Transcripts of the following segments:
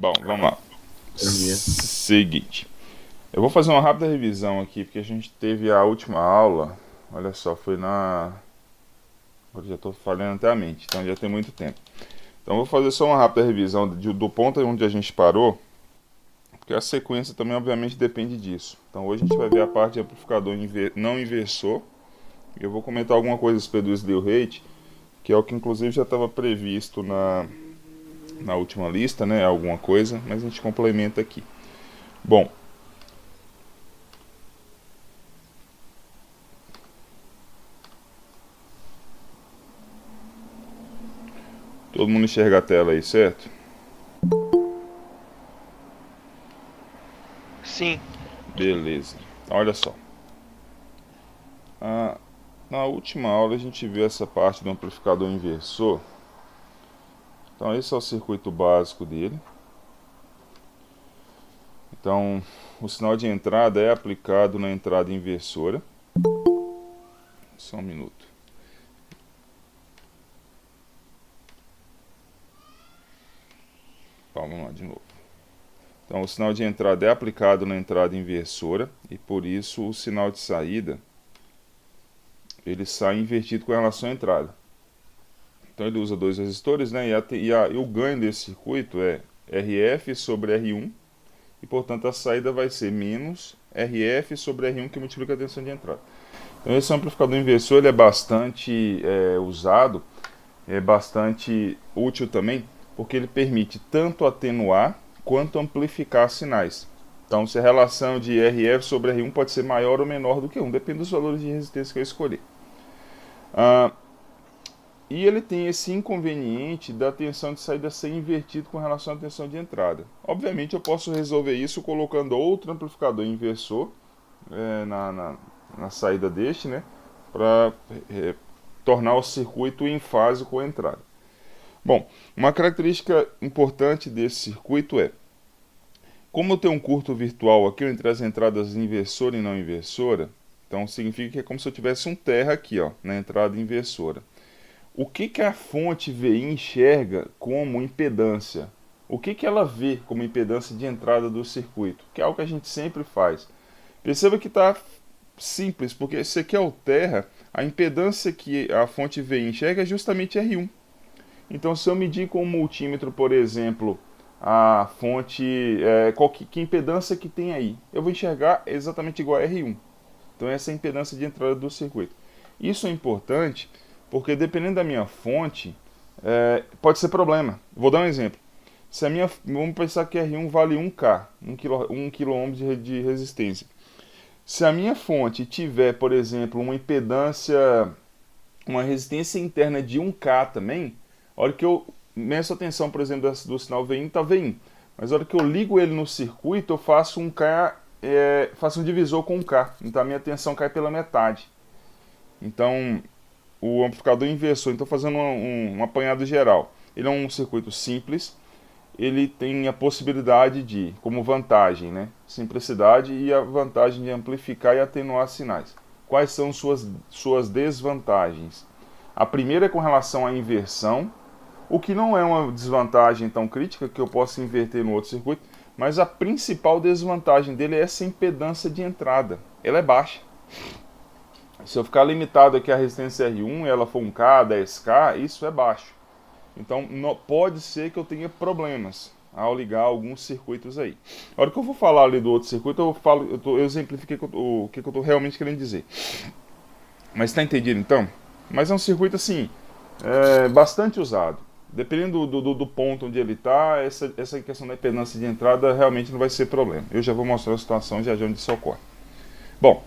Bom, vamos lá. Seguinte. Eu vou fazer uma rápida revisão aqui, porque a gente teve a última aula. Olha só, foi na. Agora já estou falhando até a mente, então já tem muito tempo. Então eu vou fazer só uma rápida revisão do ponto onde a gente parou, porque a sequência também obviamente depende disso. Então hoje a gente vai ver a parte de amplificador não inversor. E eu vou comentar alguma coisa sobre o slew rate, que é o que inclusive já estava previsto na última lista, né? Alguma coisa, mas a gente complementa aqui. Bom, todo mundo enxerga a tela aí, certo? Sim. Beleza. Olha só. Na última aula a gente viu essa parte do amplificador inversor. Então esse é o circuito básico dele. Então o sinal de entrada é aplicado na entrada inversora. Só um minuto. Vamos lá de novo. Então o sinal de entrada é aplicado na entrada inversora e por isso o sinal de saída ele sai invertido com relação à entrada. Então ele usa dois resistores, né? E o ganho desse circuito é RF sobre R1 e portanto a saída vai ser menos RF sobre R1 que multiplica a tensão de entrada. Então esse amplificador inversor ele é bastante usado, é bastante útil também, porque ele permite tanto atenuar quanto amplificar sinais. Então se a relação de RF sobre R1 pode ser maior ou menor do que 1, depende dos valores de resistência que eu escolher. E ele tem esse inconveniente da tensão de saída ser invertido com relação à tensão de entrada. Obviamente eu posso resolver isso colocando outro amplificador inversor na saída deste, né, para tornar o circuito em fase com a entrada. Bom, uma característica importante desse circuito é, como eu tenho um curto virtual aqui entre as entradas inversora e não inversora, então significa que é como se eu tivesse um terra aqui, ó, na entrada inversora. O que a fonte VI enxerga como impedância? O que ela vê como impedância de entrada do circuito? Que é algo que a gente sempre faz. Perceba que está simples, porque se aqui altera, a impedância que a fonte VI enxerga é justamente R1. Então, se eu medir com um multímetro, por exemplo, a fonte, que impedância que tem aí, eu vou enxergar exatamente igual a R1. Então, essa é a impedância de entrada do circuito. Isso é importante porque, dependendo da minha fonte, pode ser problema. Vou dar um exemplo. Se a minha, vamos pensar que R1 vale 1K, 1 kΩ de resistência. Se a minha fonte tiver, por exemplo, uma impedância, uma resistência interna de 1K também, a hora que eu meço a tensão, por exemplo, do sinal VIN, está VIN. Mas a hora que eu ligo ele no circuito, eu faço um K, faço um divisor com 1K. Então a minha tensão cai pela metade. Então, o amplificador inversor, então fazendo um apanhado geral. Ele é um circuito simples, ele tem a possibilidade de, como vantagem, né, simplicidade e a vantagem de amplificar e atenuar sinais. Quais são suas desvantagens? A primeira é com relação à inversão, o que não é uma desvantagem tão crítica, que eu posso inverter no outro circuito, mas a principal desvantagem dele é essa impedância de entrada. Ela é baixa. Se eu ficar limitado aqui à resistência R1 e ela for 1K, 10K, isso é baixo. Então pode ser que eu tenha problemas ao ligar alguns circuitos aí. A hora que eu vou falar ali do outro circuito, eu exemplifiquei o que eu estou realmente querendo dizer. Mas está entendido então? Mas é um circuito assim, bastante usado. Dependendo do ponto onde ele está, essa questão da impedância de entrada realmente não vai ser problema. Eu já vou mostrar a situação já onde isso ocorre. Bom,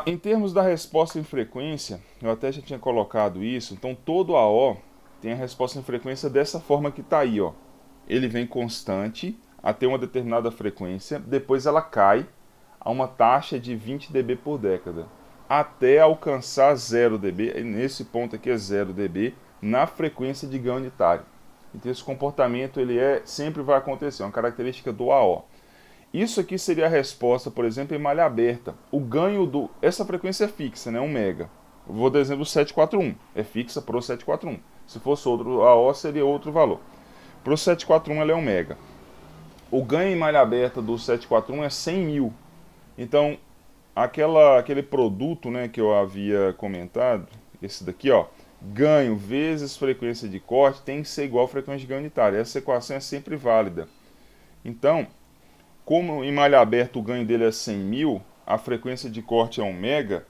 em termos da resposta em frequência, eu até já tinha colocado isso, então todo AO tem a resposta em frequência dessa forma que está aí, ó. Ele vem constante até uma determinada frequência, depois ela cai a uma taxa de 20 dB por década, até alcançar 0 dB, nesse ponto aqui é 0 dB, na frequência de ganho unitário. Então esse comportamento ele sempre vai acontecer, é uma característica do AO. Isso aqui seria a resposta, por exemplo, em malha aberta. O ganho essa frequência é fixa, né? 1 mega. Eu vou dar exemplo 741. É fixa para o 741. Se fosse outro AO, seria outro valor. Para o 741 ela é 1 mega. O ganho em malha aberta do 741 é 100 mil. Então, aquele produto, né, que eu havia comentado, esse daqui, ó, ganho vezes frequência de corte tem que ser igual a frequência de ganho unitária. Essa equação é sempre válida. Então, como em malha aberta o ganho dele é 100 mil, a frequência de corte é 1 mega,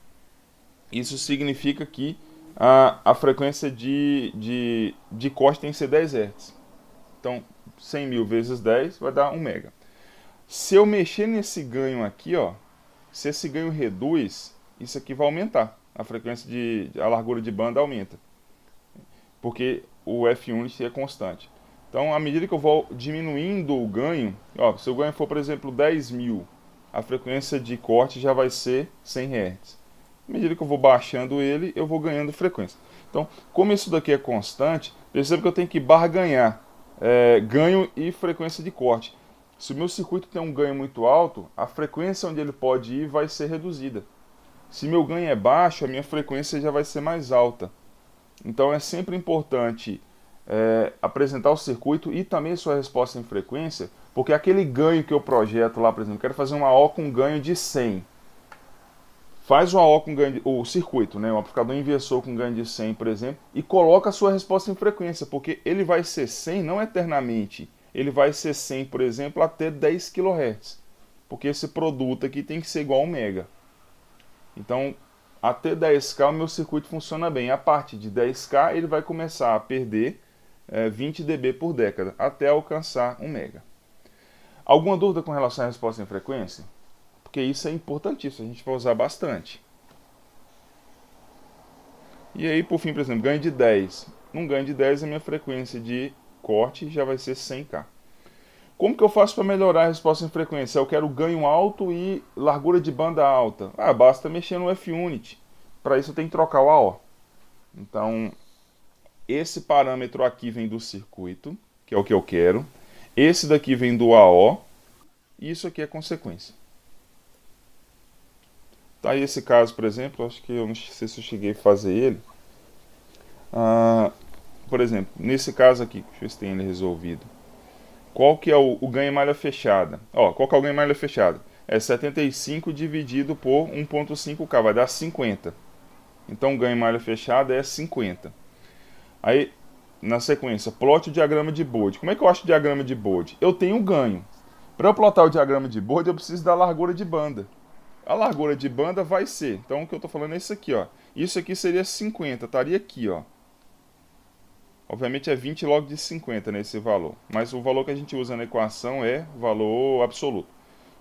isso significa que a frequência de corte tem que ser 10 Hz. Então, 100 mil vezes 10 vai dar 1 mega. Se eu mexer nesse ganho aqui, ó, se esse ganho reduz, isso aqui vai aumentar. A frequência a largura de banda aumenta. Porque o F-unit é constante. Então, à medida que eu vou diminuindo o ganho, ó, se o ganho for, por exemplo, 10 mil, a frequência de corte já vai ser 100 Hz. À medida que eu vou baixando ele, eu vou ganhando frequência. Então, como isso daqui é constante, perceba que eu tenho que barganhar ganho e frequência de corte. Se o meu circuito tem um ganho muito alto, a frequência onde ele pode ir vai ser reduzida. Se meu ganho é baixo, a minha frequência já vai ser mais alta. Então é sempre importante apresentar o circuito e também sua resposta em frequência, porque aquele ganho que eu projeto lá, por exemplo, eu quero fazer uma O com ganho de 100. Faz uma O com ganho o circuito, né, um amplificador inversor com ganho de 100, por exemplo, e coloca a sua resposta em frequência, porque ele vai ser 100 não eternamente. Ele vai ser 100, por exemplo, até 10 kHz. Porque esse produto aqui tem que ser igual a 1 mega. Então, até 10K o meu circuito funciona bem. A partir de 10K ele vai começar a perder 20 dB por década, até alcançar 1 mega. Alguma dúvida com relação à resposta em frequência? Porque isso é importantíssimo, a gente vai usar bastante. E aí, por fim, por exemplo, ganho de 10. Num ganho de 10, a minha frequência de corte já vai ser 100K. Como que eu faço para melhorar a resposta em frequência? Eu quero ganho alto e largura de banda alta. Basta mexer no F-unit. Para isso eu tenho que trocar o AO. Então, esse parâmetro aqui vem do circuito, que é o que eu quero. Esse daqui vem do AO. E isso aqui é consequência. Tá aí esse caso, por exemplo, acho que eu não sei se eu cheguei a fazer ele. Por exemplo, nesse caso aqui, deixa eu ver se tem ele resolvido. Qual que é o ganho em malha fechada? Ó, qual que é o ganho em malha fechada? É 75 dividido por 1.5K, vai dar 50. Então o ganho em malha fechada é 50. Aí, na sequência, plote o diagrama de Bode. Como é que eu acho o diagrama de Bode? Eu tenho um ganho. Para eu plotar o diagrama de Bode, eu preciso da largura de banda. A largura de banda vai ser, então o que eu estou falando é isso aqui, ó. Isso aqui seria 50, estaria aqui, ó. Obviamente é 20 log de 50 nesse valor, mas o valor que a gente usa na equação é valor absoluto.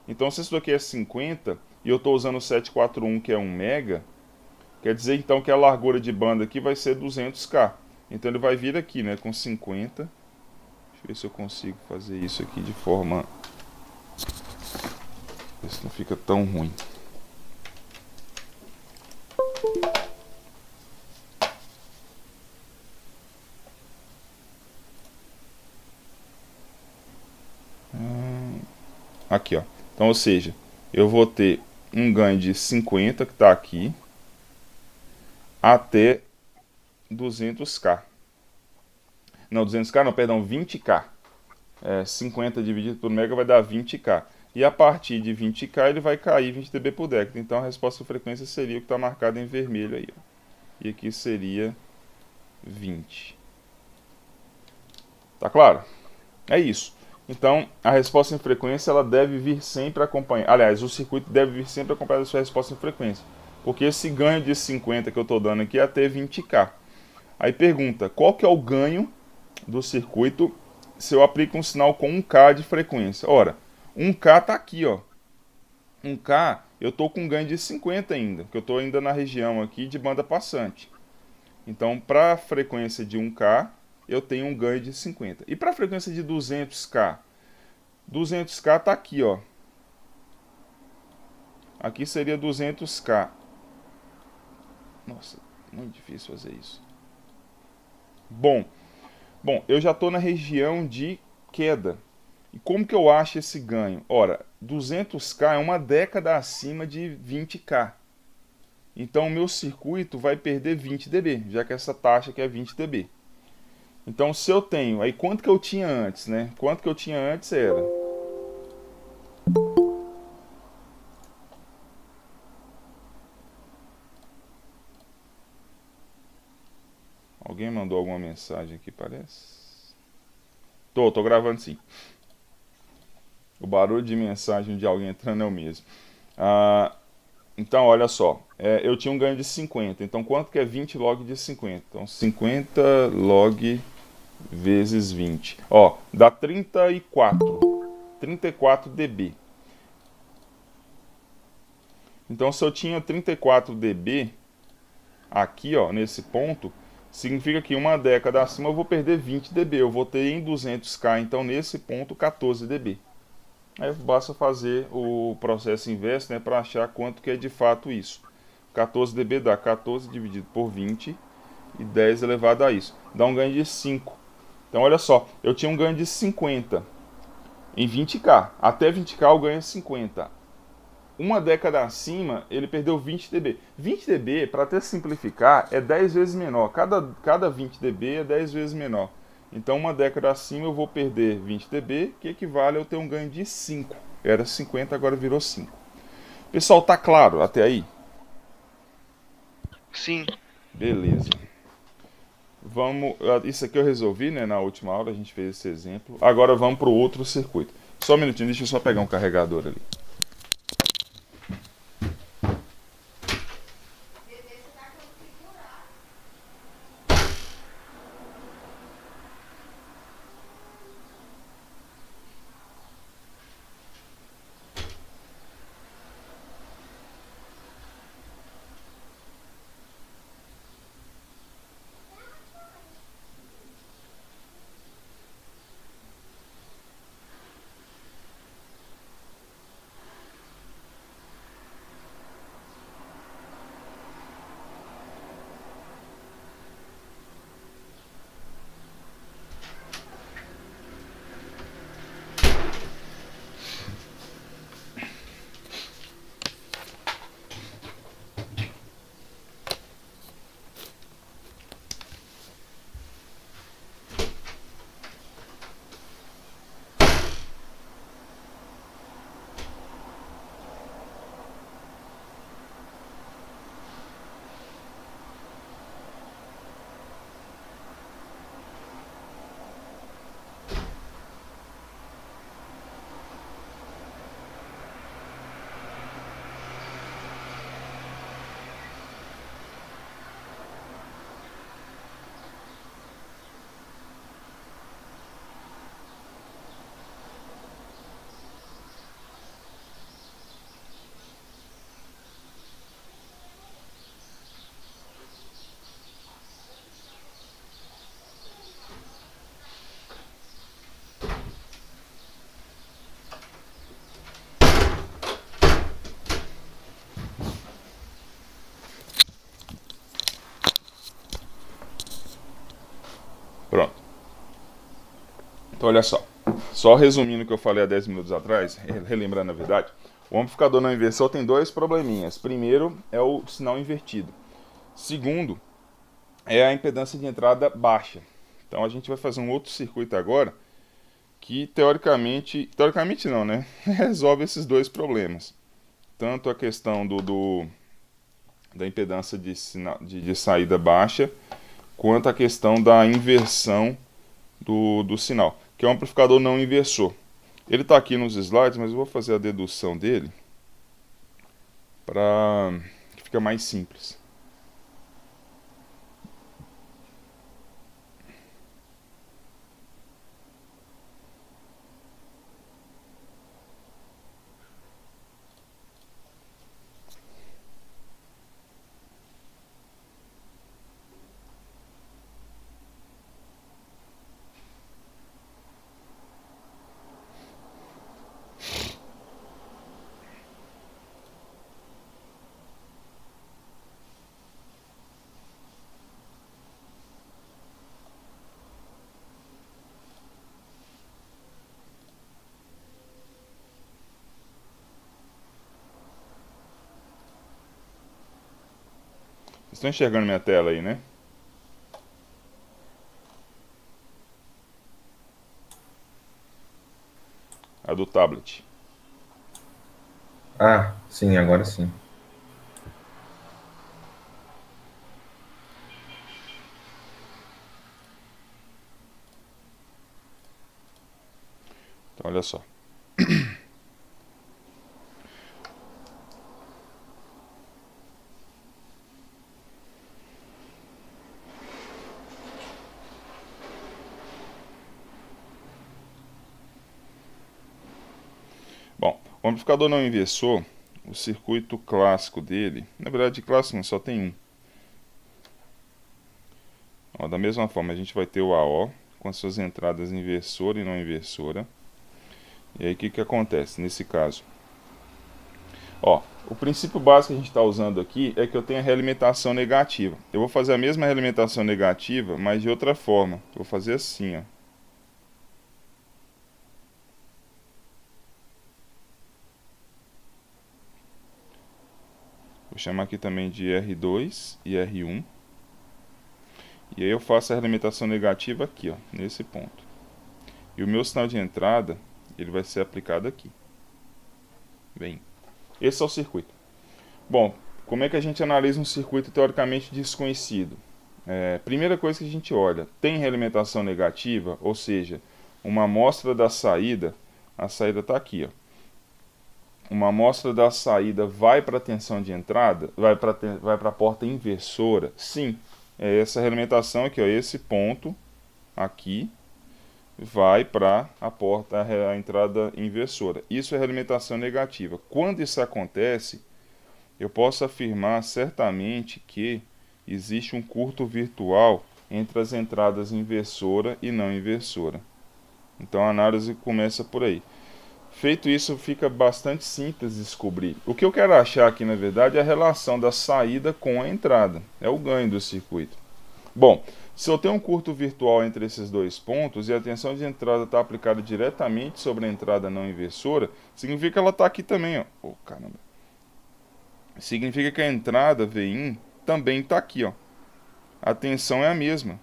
Então se isso daqui é 50 e eu estou usando o 741 que é 1 mega, quer dizer então que a largura de banda aqui vai ser 200K. Então ele vai vir aqui, né, com 50. Deixa eu ver se eu consigo fazer isso aqui de forma... ver se não fica tão ruim. Aqui, ó. Então, ou seja, eu vou ter um ganho de 50 que está aqui até 200K. Não, 200K não, perdão, 20K. 50 dividido por mega vai dar 20K. E a partir de 20K ele vai cair 20 dB por década. Então a resposta de frequência seria o que está marcado em vermelho aí, ó. E aqui seria 20. Tá claro? É isso. Então, a resposta em frequência ela deve vir sempre acompanhada. Aliás, o circuito deve vir sempre acompanhado da sua resposta em frequência. Porque esse ganho de 50 que eu estou dando aqui é até 20K. Aí pergunta, qual que é o ganho do circuito se eu aplico um sinal com 1K de frequência? Ora, 1K está aqui, ó. 1K, eu estou com um ganho de 50 ainda, porque eu estou ainda na região aqui de banda passante. Então, para a frequência de 1K, eu tenho um ganho de 50. E para a frequência de 200K? 200K está aqui, ó. Aqui seria 200K. Nossa, muito difícil fazer isso. Bom, eu já estou na região de queda. E como que eu acho esse ganho? Ora, 200K é uma década acima de 20K. Então, o meu circuito vai perder 20 dB, já que essa taxa aqui é 20 dB. Então, se eu tenho, aí quanto que eu tinha antes, né? Quanto que eu tinha antes era. Alguém mandou alguma mensagem aqui, parece? Tô gravando sim. O barulho de mensagem de alguém entrando é o mesmo. Ah, então, olha só. Eu tinha um ganho de 50. Então, quanto que é 20 log de 50? Então, 50 log vezes 20. Ó, dá 34. 34 dB. Então, se eu tinha 34 dB aqui, ó, nesse ponto, significa que uma década acima eu vou perder 20 dB. Eu vou ter em 200K, então, nesse ponto, 14 dB. Aí basta fazer o processo inverso, né, para achar quanto que é de fato isso. 14 dB dá 14 dividido por 20 e 10 elevado a isso. Dá um ganho de 5. Então olha só, eu tinha um ganho de 50 em 20K. Até 20K o ganho é 50. Uma década acima, ele perdeu 20 dB. 20 dB, para até simplificar, é 10 vezes menor. Cada 20 dB é 10 vezes menor. Então, uma década acima, eu vou perder 20 dB, que equivale a eu ter um ganho de 5. Era 50, agora virou 5. Pessoal, tá claro até aí? Sim. Beleza. Vamos. Isso aqui eu resolvi, né? Na última aula a gente fez esse exemplo. Agora vamos para o outro circuito. Só um minutinho, deixa eu só pegar um carregador ali. Pronto. Então, olha só. Só resumindo o que eu falei há 10 minutos atrás, relembrando a verdade, o amplificador não inversor tem dois probleminhas. Primeiro é o sinal invertido. Segundo é a impedância de entrada baixa. Então a gente vai fazer um outro circuito agora que teoricamente não, né? Resolve esses dois problemas. Tanto a questão da impedância de saída baixa, quanto a questão da inversão do sinal, que é um amplificador não inversor. Ele está aqui nos slides, mas eu vou fazer a dedução dele para que fica mais simples. Vocês estão enxergando minha tela aí, né? A do tablet. Ah, sim, agora sim. Então, olha só. Bom, o amplificador não inversor, o circuito clássico dele, na verdade clássico não, só tem um. Ó, da mesma forma, a gente vai ter o AO com as suas entradas inversora e não inversora. E aí o que acontece nesse caso? Ó, o princípio básico que a gente está usando aqui é que eu tenho a realimentação negativa. Eu vou fazer a mesma realimentação negativa, mas de outra forma. Eu vou fazer assim, ó. Vou chamar aqui também de R2 e R1. E aí eu faço a realimentação negativa aqui, ó, nesse ponto. E o meu sinal de entrada, ele vai ser aplicado aqui. Bem, esse é o circuito. Bom, como é que a gente analisa um circuito teoricamente desconhecido? Primeira coisa que a gente olha, tem realimentação negativa, ou seja, uma amostra da saída, a saída está aqui, ó. Uma amostra da saída vai para a tensão de entrada, vai para a porta inversora? Sim, é essa realimentação aqui, ó, esse ponto aqui vai para a porta, a entrada inversora. Isso é realimentação negativa. Quando isso acontece, eu posso afirmar certamente que existe um curto virtual entre as entradas inversora e não inversora. Então a análise começa por aí. Feito isso, fica bastante simples descobrir. O que eu quero achar aqui, na verdade, é a relação da saída com a entrada. É o ganho do circuito. Bom, se eu tenho um curto virtual entre esses dois pontos e a tensão de entrada está aplicada diretamente sobre a entrada não inversora, significa que ela está aqui também. Ó. Oh, caramba. Significa que a entrada Vin também está aqui. Ó. A tensão é a mesma.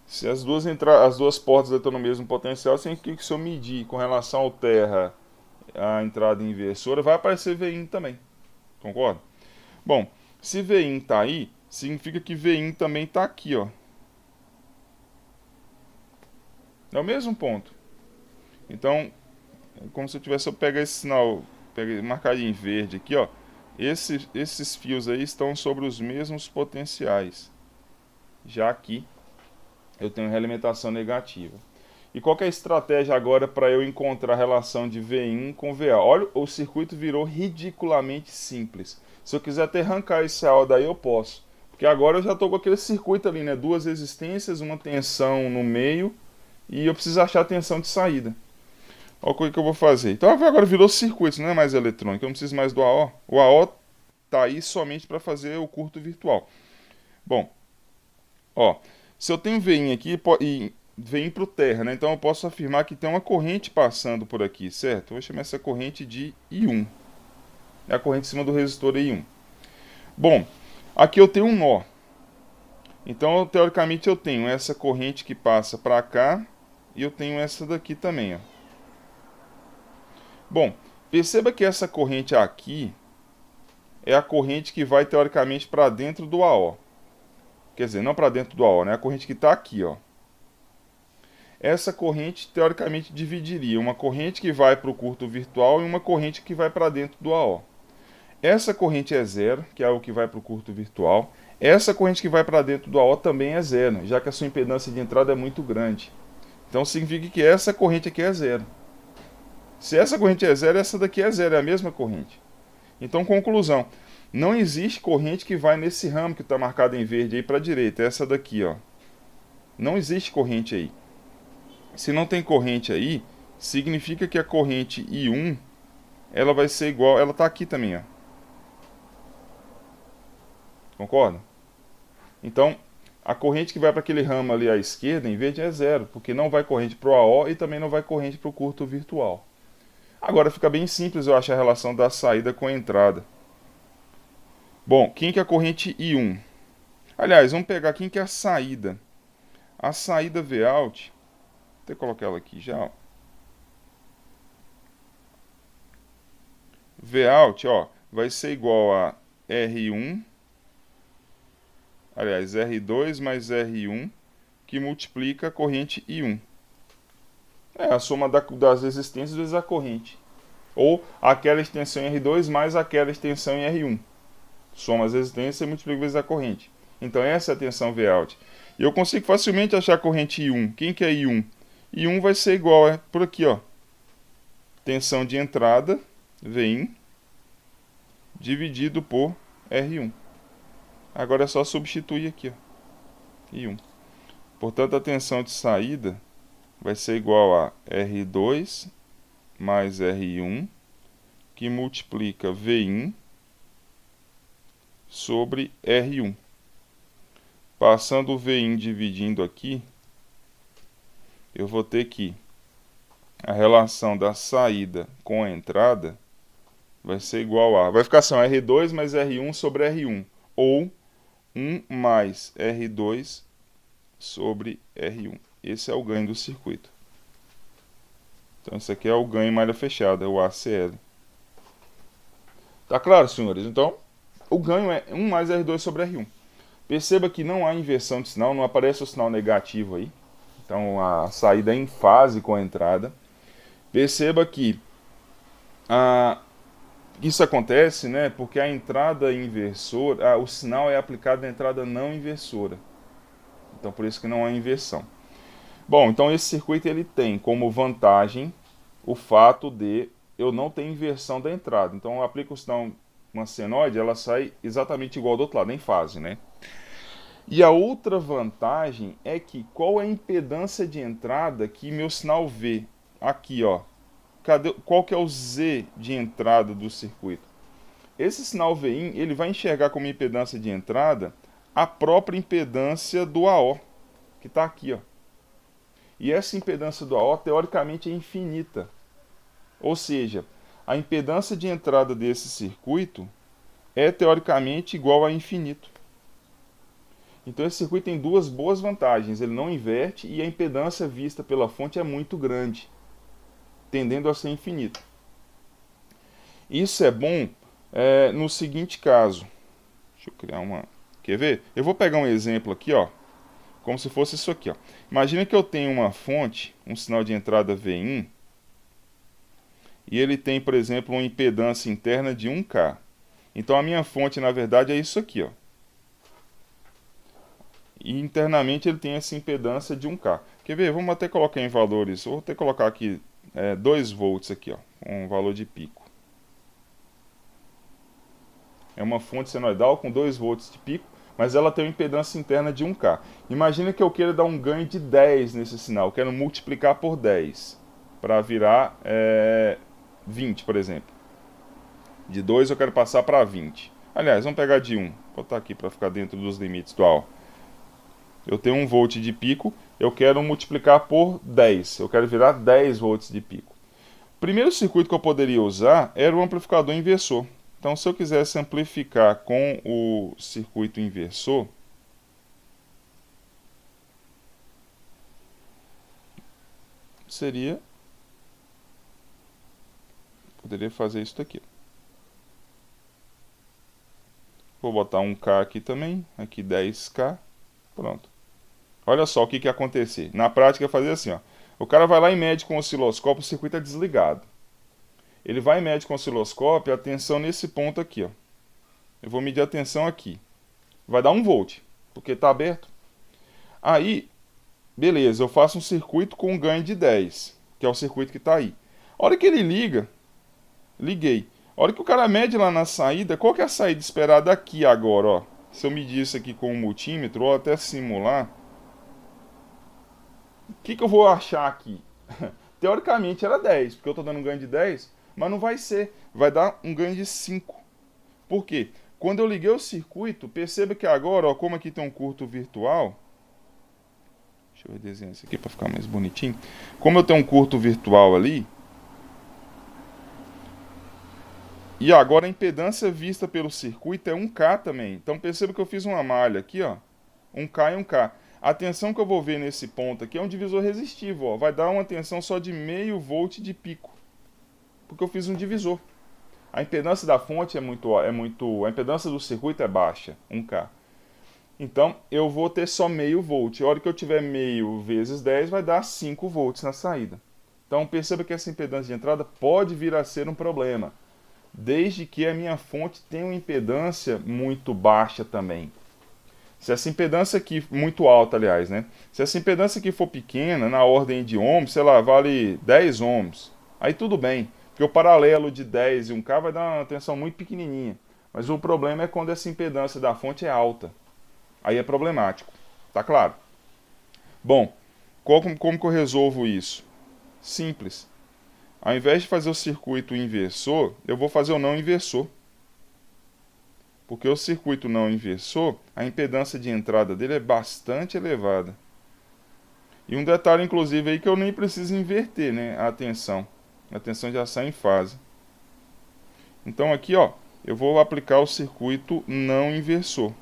Se as duas portas estão no mesmo potencial, significa que se eu medir com relação ao terra a entrada inversora, vai aparecer Vin também. Concorda? Bom, se Vin está aí, significa que Vin também está aqui. Ó. É o mesmo ponto. Então, é como se eu tivesse, eu pegar esse sinal, marcadinho em verde aqui, ó. Esses fios aí estão sobre os mesmos potenciais. Já aqui eu tenho realimentação negativa. E qual que é a estratégia agora para eu encontrar a relação de V1 com VA? Olha, o circuito virou ridiculamente simples. Se eu quiser até arrancar esse AO daí, eu posso. Porque agora eu já estou com aquele circuito ali, né? Duas resistências, uma tensão no meio e eu preciso achar a tensão de saída. Olha o que eu vou fazer. Então agora virou circuito, não é mais eletrônico. Eu não preciso mais do AO. O AO está aí somente para fazer o curto virtual. Bom, ó, se eu tenho VIN aqui e VIN para o terra, né? Então eu posso afirmar que tem uma corrente passando por aqui, certo? Eu vou chamar essa corrente de I1. É a corrente em cima do resistor I1. Bom, aqui eu tenho um nó. Então, teoricamente, eu tenho essa corrente que passa para cá e eu tenho essa daqui também, ó. Bom, perceba que essa corrente aqui é a corrente que vai teoricamente para dentro do AO. Quer dizer, não para dentro do AO, né? A corrente que está aqui, ó. Essa corrente teoricamente dividiria uma corrente que vai para o curto virtual e uma corrente que vai para dentro do AO. Essa corrente é zero, que é o que vai para o curto virtual. Essa corrente que vai para dentro do AO também é zero, já que a sua impedância de entrada é muito grande. Então significa que essa corrente aqui é zero. Se essa corrente é zero, essa daqui é zero, é a mesma corrente. Então, conclusão: não existe corrente que vai nesse ramo que está marcado em verde aí para a direita, essa daqui, ó. Não existe corrente aí. Se não tem corrente aí, significa que a corrente I1 ela vai ser igual, ela está aqui também, ó. Concorda? Então, a corrente que vai para aquele ramo ali à esquerda, em verde, é zero, porque não vai corrente para o AO e também não vai corrente para o curto virtual. Agora fica bem simples eu achar a relação da saída com a entrada. Bom, quem que é a corrente I1? Aliás, vamos pegar quem que é a saída. A saída Vout, vou até colocar ela aqui já. Ó. Vout, ó, vai ser igual a R1, aliás, R2 mais R1, que multiplica a corrente I1. É a soma das resistências vezes a corrente. Ou aquela extensão em R2 mais aquela extensão em R1. Soma as resistências e multiplica vezes a corrente. Então essa é a tensão Vout. E eu consigo facilmente achar a corrente I1. Quem que é I1? I1 vai ser igual, por aqui, ó. Tensão de entrada, Vin, dividido por R1. Agora é só substituir aqui, ó. I1. Portanto, a tensão de saída vai ser igual a R2 mais R1, que multiplica Vin sobre R1. Passando o Vin dividindo aqui, eu vou ter que a relação da saída com a entrada vai ser igual a... Vai ficar assim, R2 mais R1 sobre R1. Ou 1 mais R2 sobre R1. Esse é o ganho do circuito. Então, esse aqui é o ganho em malha fechada, é o ACL. Tá claro, senhores? Então, o ganho é 1 mais R2 sobre R1. Perceba que não há inversão de sinal, não aparece o sinal negativo aí. Então, a saída é em fase com a entrada. Perceba que isso acontece, né, porque a entrada inversora, o sinal é aplicado na entrada não inversora. Então, por isso que não há inversão. Bom, então esse circuito ele tem como vantagem o fato de eu não ter inversão da entrada. Então eu aplico o sinal uma senoide, ela sai exatamente igual do outro lado, em fase, né? E a outra vantagem é que qual é a impedância de entrada que meu sinal vê? Aqui, ó. Qual que é o Z de entrada do circuito? Esse sinal Vin, ele vai enxergar como impedância de entrada a própria impedância do AO, que está aqui, ó. E essa impedância do AO, teoricamente, é infinita. Ou seja, a impedância de entrada desse circuito é, teoricamente, igual a infinito. Então, esse circuito tem duas boas vantagens. Ele não inverte e a impedância vista pela fonte é muito grande, tendendo a ser infinito. Isso é bom no seguinte caso. Deixa eu criar uma... Quer ver? Eu vou pegar um exemplo aqui, ó. Como se fosse isso aqui, ó. Imagina que eu tenho uma fonte, um sinal de entrada Vin, e ele tem, por exemplo, uma impedância interna de 1K. Então a minha fonte, na verdade, é isso aqui, ó. E internamente ele tem essa impedância de 1K. Quer ver? Vamos até colocar em valores. Vou até colocar aqui 2 volts aqui, ó, com um valor de pico. É uma fonte senoidal com 2 volts de pico, mas ela tem uma impedância interna de 1K. Imagina que eu queira dar um ganho de 10 nesse sinal. Eu quero multiplicar por 10 para virar 20, por exemplo. De 2 eu quero passar para 20. Aliás, vamos pegar de 1. Vou botar aqui para ficar dentro dos limites do AO. Eu tenho 1 volt de pico, eu quero multiplicar por 10. Eu quero virar 10 volts de pico. O primeiro circuito que eu poderia usar era o amplificador inversor. Então, se eu quisesse amplificar com o circuito inversor, poderia fazer isso daqui. Vou botar 1K aqui também, aqui 10K, pronto. Olha só o que ia acontecer. Na prática, fazer assim, ó. O cara vai lá e mede com o osciloscópio, o circuito é desligado. Ele vai e mede com o osciloscópio a tensão nesse ponto aqui, ó. Eu vou medir a tensão aqui. Vai dar 1 volt, porque está aberto. Aí, beleza, eu faço um circuito com um ganho de 10, que é o circuito que está aí. A hora que ele liga, liguei. A hora que o cara mede lá na saída, qual que é a saída esperada aqui agora, ó? Se eu medir isso aqui com um multímetro, ou até simular, o que eu vou achar aqui? Teoricamente era 10, porque eu estou dando um ganho de 10, mas não vai ser. Vai dar um ganho de 5. Por quê? Quando eu liguei o circuito, perceba que agora, ó, como aqui tem um curto virtual, deixa eu redesenhar isso aqui para ficar mais bonitinho. Como eu tenho um curto virtual ali, e agora a impedância vista pelo circuito é 1K também. Então perceba que eu fiz uma malha aqui, ó, 1K e 1K. A tensão que eu vou ver nesse ponto aqui é um divisor resistivo, ó, vai dar uma tensão só de meio volt de pico, porque eu fiz um divisor. A impedância da fonte a impedância do circuito é baixa, 1K. Então, eu vou ter só meio volt. A hora que eu tiver meio vezes 10, vai dar 5 volts na saída. Então, perceba que essa impedância de entrada pode vir a ser um problema, desde que a minha fonte tenha uma impedância muito baixa também. Se essa impedância aqui, muito alta, aliás, né? Se essa impedância aqui for pequena, na ordem de ohms, sei lá, vale 10 ohms, aí tudo bem, porque o paralelo de 10 e 1K vai dar uma tensão muito pequenininha. Mas o problema é quando essa impedância da fonte é alta. Aí é problemático, tá claro? Bom, como que eu resolvo isso? Simples. Ao invés de fazer o circuito inversor, eu vou fazer o não inversor. Porque o circuito não inversor, a impedância de entrada dele é bastante elevada. E um detalhe, inclusive, aí que eu nem preciso inverter, né, a tensão. A tensão já sai em fase. Então aqui, ó, eu vou aplicar o circuito não inversor.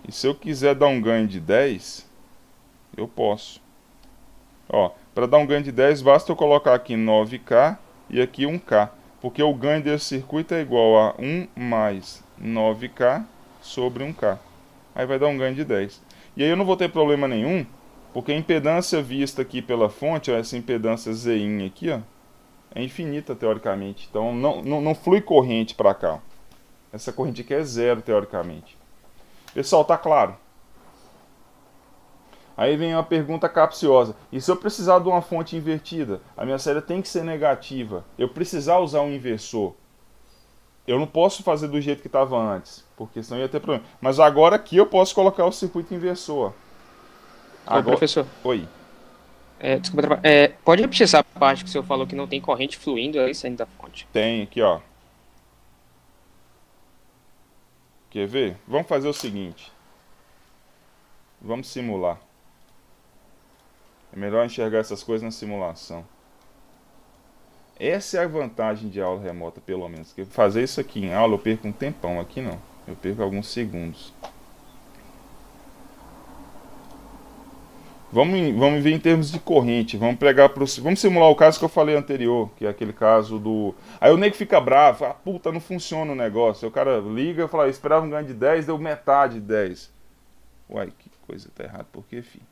E se eu quiser dar um ganho de 10, eu posso. Ó, para dar um ganho de 10, basta eu colocar aqui 9K e aqui 1K. Porque o ganho desse circuito é igual a 1 mais 9K sobre 1K. Aí vai dar um ganho de 10. E aí eu não vou ter problema nenhum, porque a impedância vista aqui pela fonte, ó, essa impedância Zin aqui, ó, é infinita teoricamente. Então não flui corrente para cá. Ó. Essa corrente aqui é zero teoricamente. Pessoal, tá claro? Aí vem uma pergunta capciosa. E se eu precisar de uma fonte invertida? A minha série tem que ser negativa. Eu precisar usar um inversor. Eu não posso fazer do jeito que estava antes, porque senão ia ter problema. Mas agora aqui eu posso colocar o circuito inversor. Ô, Agora... professor, Oi. desculpa, pode repetir essa parte que o senhor falou que não tem corrente fluindo aí saindo da fonte? Tem aqui, ó. Quer ver? Vamos fazer o seguinte. Vamos simular. É melhor enxergar essas coisas na simulação. Essa é a vantagem de aula remota, pelo menos. Porque fazer isso aqui em aula eu perco um tempão. Aqui não. Eu perco alguns segundos. Vamos ver em termos de corrente. Vamos simular o caso que eu falei anterior, que é aquele caso do. Aí o nego fica bravo, fala, puta, não funciona o negócio. Aí o cara liga e fala, esperava um ganho de 10, deu metade de 10. Uai, que coisa tá errada, por quê, filho?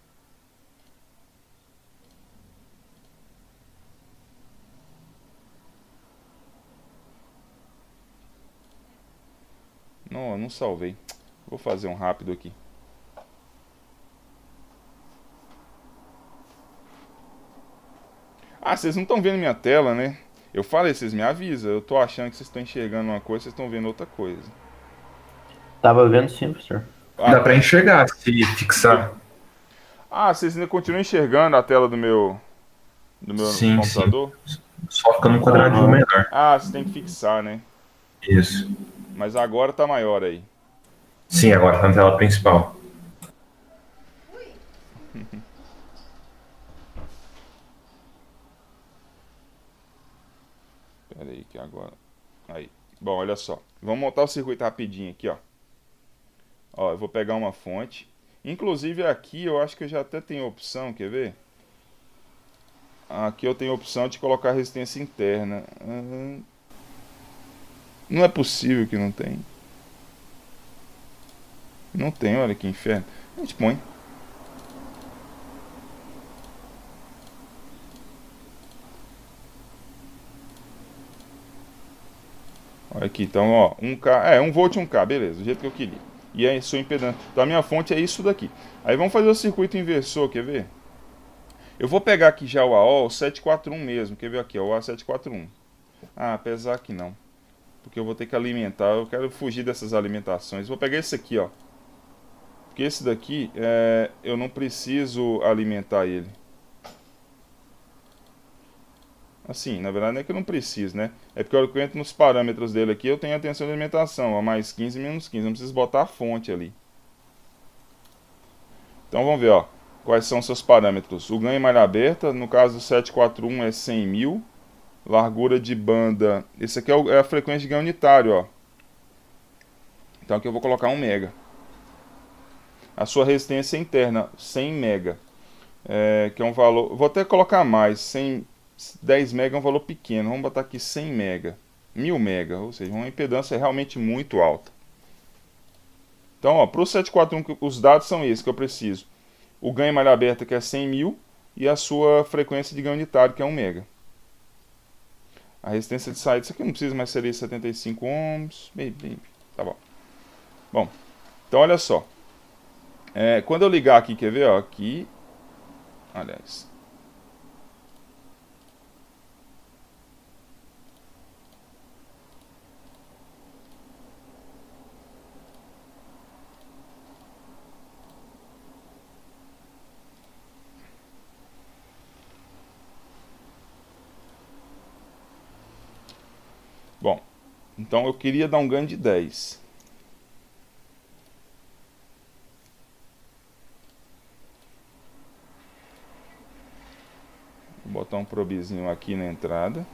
Não, eu não salvei. Vou fazer um rápido aqui. Ah, vocês não estão vendo minha tela, né? Eu falei, vocês me avisam. Eu tô achando que vocês estão enxergando uma coisa, vocês estão vendo outra coisa. Tava vendo sim, professor. Ah, Dá pra enxergar se fixar. vocês ainda continuam enxergando a tela do meu Sim, sim. computador? Só fica num quadradinho menor. Ah, você tem que fixar, né? Isso. Mas agora tá maior aí. Sim, agora tá na tela principal. Pera aí que agora... Aí. Bom, olha só. Vamos montar o circuito rapidinho aqui, ó. Ó, eu vou pegar uma fonte. Inclusive aqui eu acho que eu já até tenho opção, quer ver? Aqui eu tenho a opção de colocar resistência interna. Não é possível que não tem. Não tem, olha que inferno. A gente põe. Olha aqui, então, ó, 1K, 1 volt 1K, beleza, do jeito que eu queria. E aí, sua impedância. Então, a minha fonte é isso daqui. Aí, vamos fazer o circuito inversor, quer ver? Eu vou pegar aqui já o AO, o 741 mesmo, quer ver aqui, ó, o A741. Ah, apesar que não. Porque eu vou ter que alimentar, eu quero fugir dessas alimentações. Vou pegar esse aqui, ó. Porque esse daqui, eu não preciso alimentar ele. Assim, na verdade não é que eu não preciso, né? É porque eu entro nos parâmetros dele aqui, eu tenho a tensão de alimentação, ó, mais 15 menos 15, não preciso botar a fonte ali. Então vamos ver, ó, quais são os seus parâmetros. O ganho em malha aberta, no caso do 741 é 100 mil. Largura de banda, esse aqui é a frequência de ganho unitário, ó. Então aqui eu vou colocar 1 mega. A sua resistência interna, 100 mega. que é um valor... Vou até colocar mais, 100, 10 mega é um valor pequeno, vamos botar aqui 100 mega, 1000 mega, ou seja, uma impedância realmente muito alta. Então, ó, para o 741, os dados são esses que eu preciso. O ganho em malha aberta, que é 100.000, e a sua frequência de ganho unitário, que é 1 mega. A resistência de saída, isso aqui não precisa mais, seria 75 ohms. Tá bom. Bom, então olha só. Quando eu ligar aqui, quer ver? Ó, aqui, aliás. Bom, então eu queria dar um ganho de 10. Vou botar um probezinho aqui na entrada.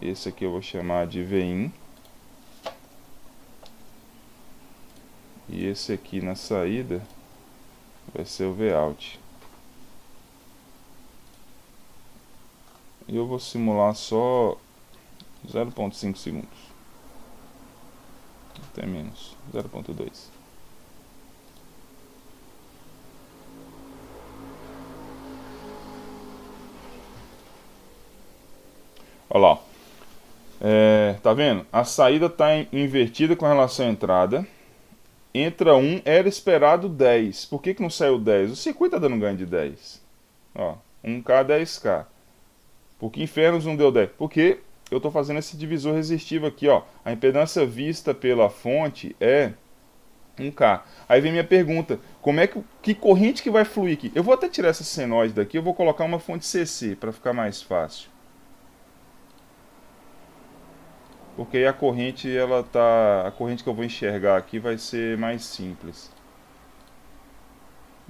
Esse aqui eu vou chamar de Vin. E esse aqui na saída vai ser o Vout. E eu vou simular só 0,5 segundos. Até menos, 0,2. Olha lá. Tá vendo? A saída está invertida com relação à entrada. Entra 1, era esperado 10. Por que não saiu 10? O circuito está dando ganho de 10. Ó, 1K, 10K. Por que infernos não deu 10? Porque eu estou fazendo esse divisor resistivo aqui, ó. A impedância vista pela fonte é 1K. Aí vem minha pergunta, que corrente que vai fluir aqui? Eu vou até tirar essa senoide daqui, eu vou colocar uma fonte CC para ficar mais fácil. Porque aí a corrente, a corrente que eu vou enxergar aqui vai ser mais simples.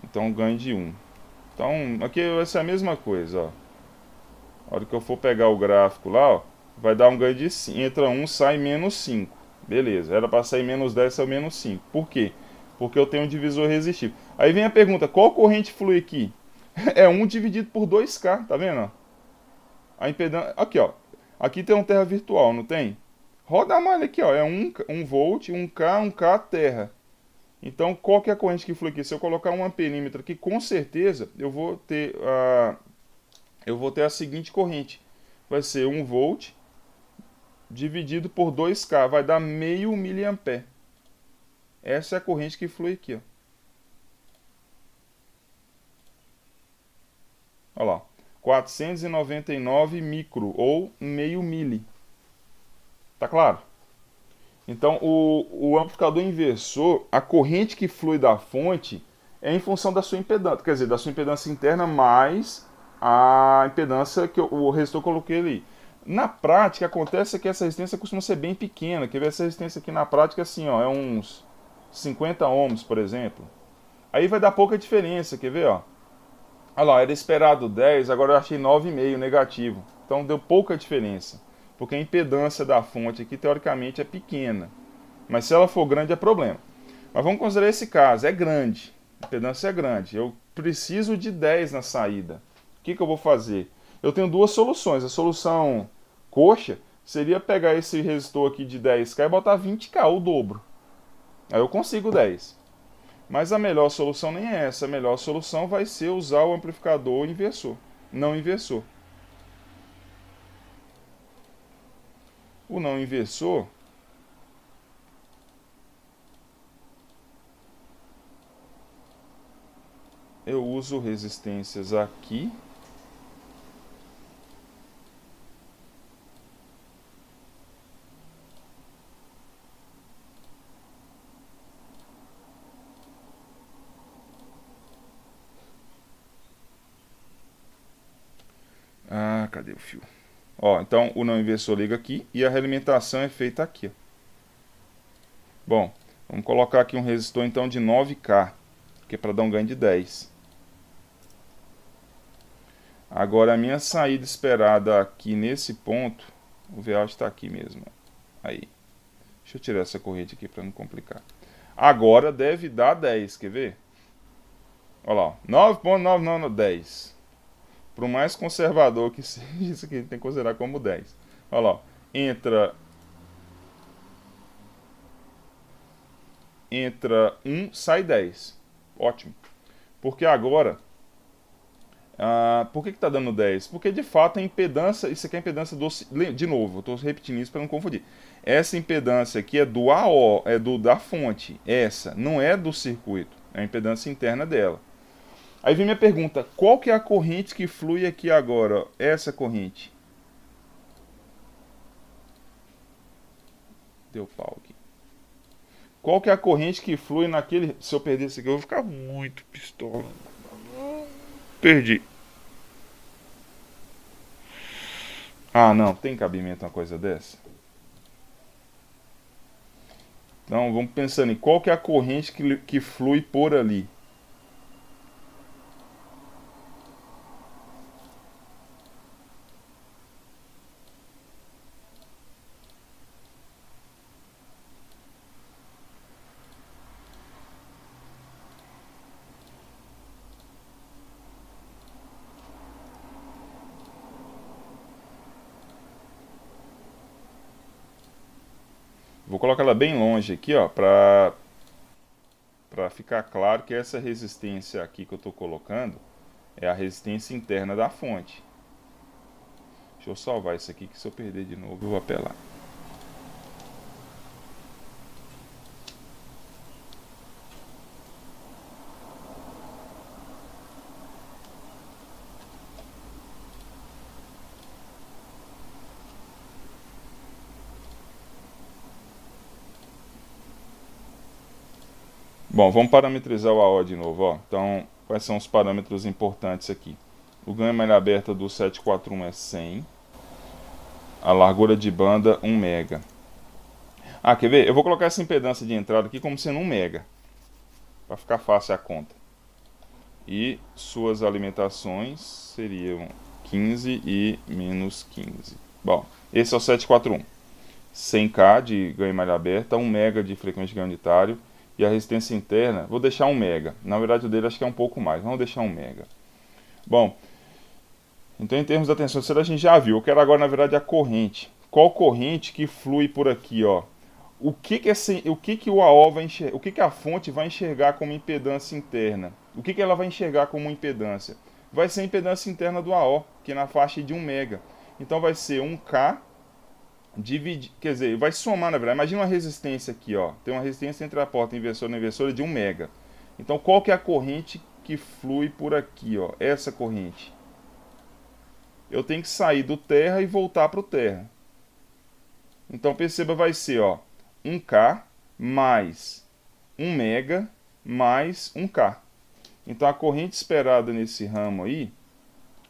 Então ganho de 1. Então aqui vai ser a mesma coisa, ó. A hora que eu for pegar o gráfico lá, ó, vai dar um ganho de 5. Entra 1, sai menos 5. Beleza, era para sair menos 10, saiu menos 5. Por quê? Porque eu tenho um divisor resistivo. Aí vem a pergunta, qual corrente flui aqui? É 1 dividido por 2K, tá vendo? A impedância... Aqui, ó. Aqui tem um terra virtual, não tem? Roda a malha aqui, ó. É 1 volt, 1K, 1K terra. Então, qual que é a corrente que flui aqui? Se eu colocar um amperímetro aqui, com certeza eu vou ter a seguinte corrente. Vai ser 1 volt dividido por 2K. Vai dar meio miliampere. Essa é a corrente que flui aqui, ó. Olha lá. 499 micro, ou meio mili. Tá claro? Então, o amplificador inversor, a corrente que flui da fonte é em função da sua impedância. Quer dizer, da sua impedância interna mais a impedância que o resistor coloquei ali. Na prática, acontece que essa resistência costuma ser bem pequena. Quer ver essa resistência aqui na prática assim, ó, é uns 50 ohms, por exemplo. Aí vai dar pouca diferença, quer ver, ó? Olha lá, era esperado 10, agora eu achei 9,5 negativo. Então deu pouca diferença. Porque a impedância da fonte aqui, teoricamente, é pequena. Mas se ela for grande, é problema. Mas vamos considerar esse caso, é grande. A impedância é grande. Eu preciso de 10 na saída. O que eu vou fazer? Eu tenho duas soluções. A solução coxa seria pegar esse resistor aqui de 10K e botar 20K, o dobro. Aí eu consigo 10. Mas a melhor solução nem é essa. A melhor solução vai ser usar o amplificador inversor, não inversor. O não inversor, eu uso resistências aqui. Cadê o fio? Ó, então o não inversor liga aqui e a realimentação é feita aqui. Ó. Bom, vamos colocar aqui um resistor então de 9K, que é para dar um ganho de 10. Agora a minha saída esperada aqui nesse ponto, o Vout está aqui mesmo. Aí. Deixa eu tirar essa corrente aqui para não complicar. Agora deve dar 10, quer ver? Olha lá, 9.9910. Para o mais conservador que seja, isso aqui a gente tem que considerar como 10. Olha lá, entra 1, sai 10. Ótimo. Porque agora, por que está dando 10? Porque de fato a impedância, isso aqui é a impedância de novo, eu estou repetindo isso para não confundir. Essa impedância aqui é do AO, é da fonte, essa, não é do circuito, é a impedância interna dela. Aí vem minha pergunta, qual que é a corrente que flui aqui agora? Essa corrente. Deu pau aqui. Qual que é a corrente que flui naquele... Se eu perder isso aqui, eu vou ficar muito pistola. Perdi. Ah, não. Tem cabimento uma coisa dessa? Então, vamos pensando em qual que é a corrente que flui por ali. Vou colocar ela bem longe aqui, ó, para ficar claro que essa resistência aqui que eu estou colocando é a resistência interna da fonte. Deixa eu salvar isso aqui, que se eu perder de novo eu vou apelar. Bom, vamos parametrizar o AO de novo, ó. Então, quais são os parâmetros importantes aqui? O ganho malha aberta do 741 é 100. A largura de banda 1 mega. Ah, quer ver? Eu vou colocar essa impedância de entrada aqui como sendo 1 mega, para ficar fácil a conta. E suas alimentações seriam 15 e menos 15. Bom, esse é o 741. 100K de ganho malha aberta, 1 mega de frequência de ganho unitário. E a resistência interna, vou deixar 1 mega. Na verdade o dele acho que é um pouco mais, vamos deixar 1 mega. Bom, então em termos da tensão de a gente já viu. Eu quero agora na verdade a corrente. Qual corrente que flui por aqui, ó? O que o AO vai enxergar, o que a fonte vai enxergar como impedância interna? O que ela vai enxergar como impedância? Vai ser a impedância interna do AO, que é na faixa de 1 mega. Então vai ser 1K quer dizer, vai somar na verdade. Imagina uma resistência aqui, ó. Tem uma resistência entre a porta inversora e a inversora de 1 mega. Então qual que é a corrente que flui por aqui, ó? Essa corrente. Eu tenho que sair do terra e voltar para o terra. Então perceba, vai ser, ó, 1K mais 1 mega mais 1K. Então a corrente esperada nesse ramo aí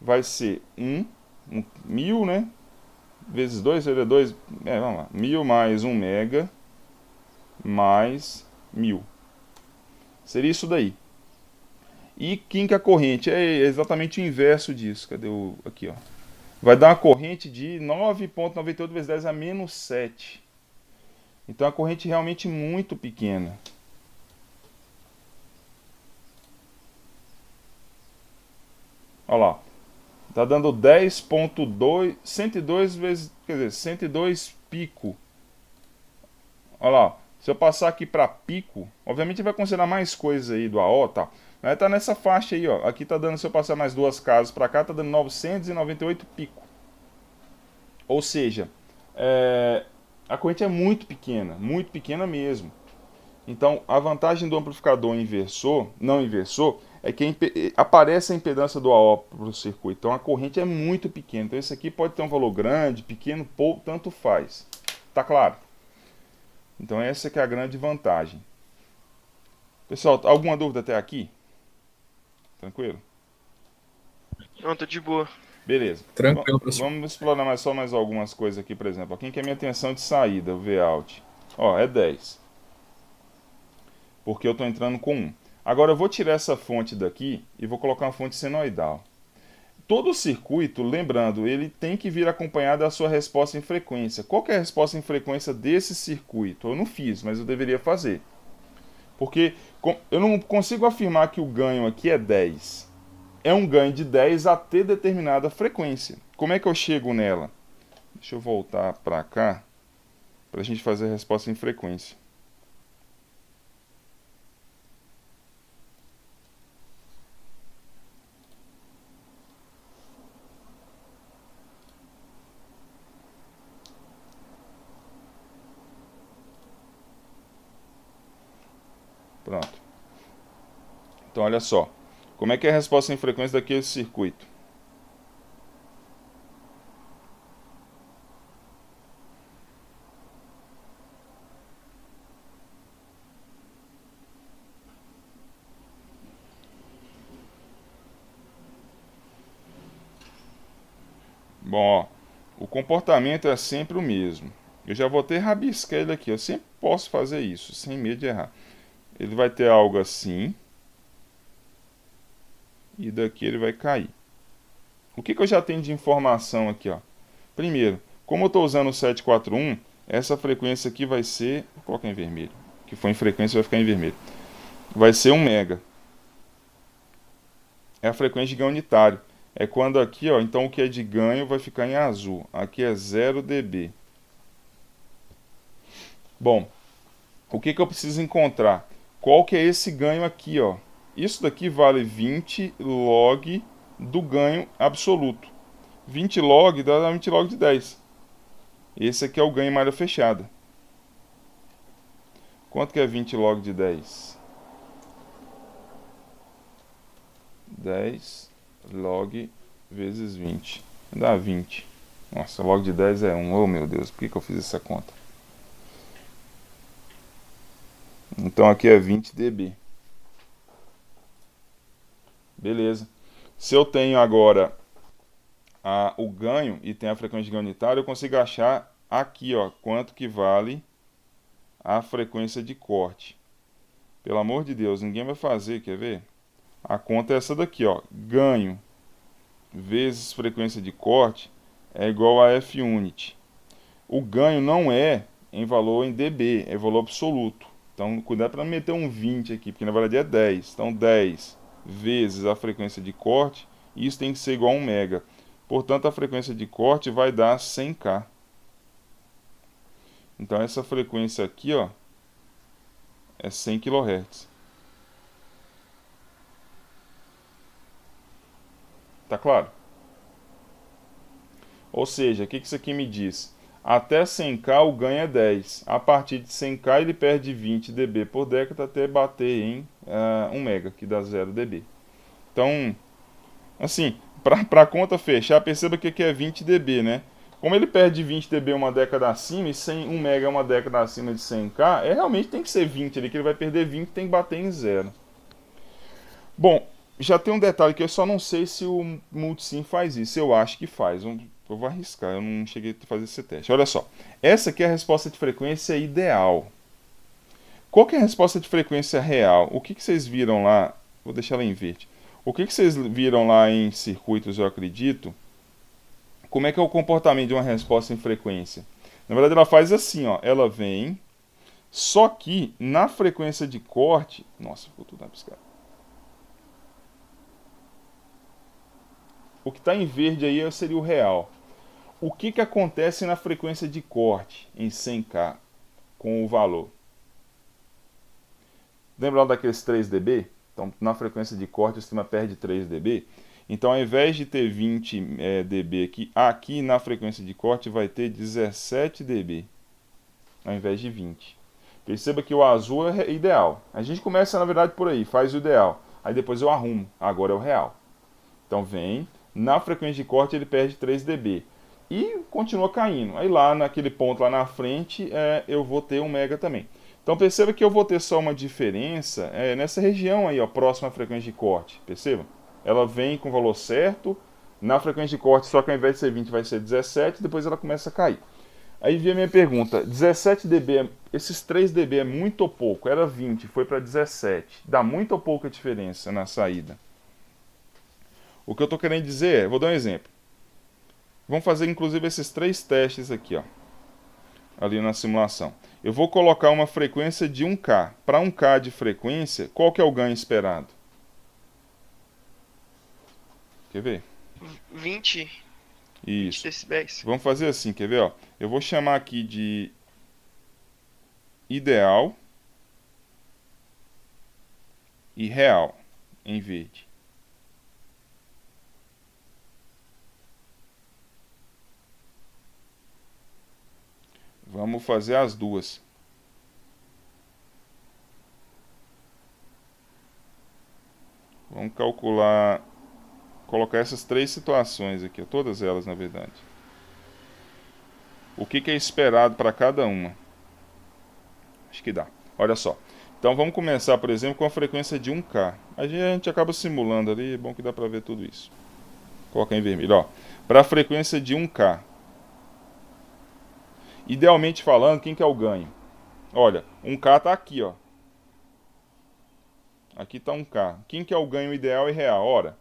vai ser 1000, né? Vezes 2 seria 2, vamos lá, 1000 mais 1 mega mais 1000. Seria isso daí. E quem que é a corrente? É exatamente o inverso disso. Cadê o... aqui, ó. Vai dar uma corrente de 9,98 vezes 10 a menos 7. Então a corrente é realmente muito pequena. Olha lá. Está dando 10,2, 102 vezes, quer dizer, 102 pico. Olha lá, se eu passar aqui para pico, obviamente vai considerar mais coisas aí do AO, tá? Mas tá nessa faixa aí, ó. Aqui tá dando, se eu passar mais duas casas para cá, tá dando 998 pico. Ou seja, a corrente é muito pequena mesmo. Então, a vantagem do amplificador inversor, não inversor, é que aparece a impedância do AO para o circuito. Então, a corrente é muito pequena. Então, esse aqui pode ter um valor grande, pequeno, pouco, tanto faz. Tá claro? Então, essa que é a grande vantagem. Pessoal, alguma dúvida até aqui? Tranquilo? Não, tô de boa. Beleza. Tranquilo, professor. Vamos explorar mais algumas coisas aqui, por exemplo. Quem que é a minha tensão de saída, o Vout? Ó, é 10. Porque eu estou entrando com 1. Agora eu vou tirar essa fonte daqui e vou colocar uma fonte senoidal. Todo o circuito, lembrando, ele tem que vir acompanhado da sua resposta em frequência. Qual que é a resposta em frequência desse circuito? Eu não fiz, mas eu deveria fazer. Porque eu não consigo afirmar que o ganho aqui é 10. É um ganho de 10 a ter determinada frequência. Como é que eu chego nela? Deixa eu voltar para cá, para a gente fazer a resposta em frequência. Pronto. Então, olha só. Como é que é a resposta em frequência daquele circuito? Bom, ó, o comportamento é sempre o mesmo. Eu já vou ter rabiscar ele aqui. Eu sempre posso fazer isso, sem medo de errar. Ele vai ter algo assim. E daqui ele vai cair. O que eu já tenho de informação aqui, ó? Primeiro, como eu estou usando o 741, essa frequência aqui vai ser... Vou colocar em vermelho. Que for em frequência vai ficar em vermelho. Vai ser 1 mega. É a frequência de ganho unitário. É quando aqui, ó, então o que é de ganho vai ficar em azul. Aqui é 0 dB. Bom, o que eu preciso encontrar? Qual que é esse ganho aqui, ó? Isso daqui vale 20 log do ganho absoluto. 20 log dá 20 log de 10. Esse aqui é o ganho em malha fechada. Quanto que é 20 log de 10? 10 log vezes 20. Dá 20. Nossa, log de 10 é 1. Oh, meu Deus, por que eu fiz essa conta? Então aqui é 20 dB. Beleza. Se eu tenho agora o ganho e tem a frequência de ganho unitário, eu consigo achar aqui, ó, quanto que vale a frequência de corte. Pelo amor de Deus, ninguém vai fazer, quer ver? A conta é essa daqui, ó. Ganho vezes frequência de corte é igual a F-unit. O ganho não é em valor em dB, é valor absoluto. Então, cuidado para não meter um 20 aqui, porque na verdade é 10. Então, 10 vezes a frequência de corte, isso tem que ser igual a 1 mega. Portanto, a frequência de corte vai dar 100K. Então, essa frequência aqui, ó, é 100 kHz. Tá claro? Ou seja, o que isso aqui me diz? Até 100K o ganho é 10. A partir de 100K ele perde 20 dB por década até bater em 1 mega, que dá 0 dB. Então, assim, para a conta fechar, perceba que aqui é 20 dB, né? Como ele perde 20 dB uma década acima e 1 mega é uma década acima de 100K, realmente tem que ser 20 ali, que ele vai perder 20 e tem que bater em 0. Bom, já tem um detalhe que eu só não sei se o Multisim faz isso. Eu acho que faz. Eu vou arriscar, eu não cheguei a fazer esse teste. Olha só, essa aqui é a resposta de frequência ideal. Qual que é a resposta de frequência real? O que vocês viram lá? Vou deixar ela em verde. O que vocês viram lá em circuitos, eu acredito? Como é que é o comportamento de uma resposta em frequência? Na verdade, ela faz assim, ó. Ela vem, só que na frequência de corte... Nossa, ficou tudo na piscada. O que está em verde aí seria o real. O que acontece na frequência de corte em 100K com o valor? Lembra lá daqueles 3 dB? Então, na frequência de corte, o sistema perde 3 dB. Então, ao invés de ter 20 dB aqui na frequência de corte vai ter 17 dB, ao invés de 20. Perceba que o azul é ideal. A gente começa, na verdade, por aí, faz o ideal. Aí depois eu arrumo. Agora é o real. Então, vem... Na frequência de corte ele perde 3 dB e continua caindo. Aí lá naquele ponto lá na frente eu vou ter 1 mega também. Então perceba que eu vou ter só uma diferença nessa região aí, ó, próxima à frequência de corte. Perceba? Ela vem com o valor certo, na frequência de corte só que ao invés de ser 20 vai ser 17, depois ela começa a cair. Aí vem a minha pergunta, 17 dB, esses 3 dB é muito ou pouco? Era 20, foi para 17. Dá muito ou pouca diferença na saída? O que eu estou querendo dizer vou dar um exemplo. Vamos fazer inclusive esses 3 testes aqui, ó, ali na simulação. Eu vou colocar uma frequência de 1K. Para 1K de frequência, qual que é o ganho esperado? Quer ver? 20 Isso. decibéis. Vamos fazer assim, quer ver? Ó? Eu vou chamar aqui de ideal e real em verde. Vamos fazer as duas. Vamos calcular, colocar essas 3 situações aqui, ó, todas elas na verdade. O que é esperado para cada uma? Acho que dá. Olha só. Então vamos começar, por exemplo, com a frequência de 1K. A gente acaba simulando ali, é bom que dá para ver tudo isso. Colocar em vermelho, ó. Para a frequência de 1K. Idealmente falando, quem que é o ganho? Olha, 1K tá aqui, ó. Aqui tá 1K. Quem que é o ganho ideal e real? Ora,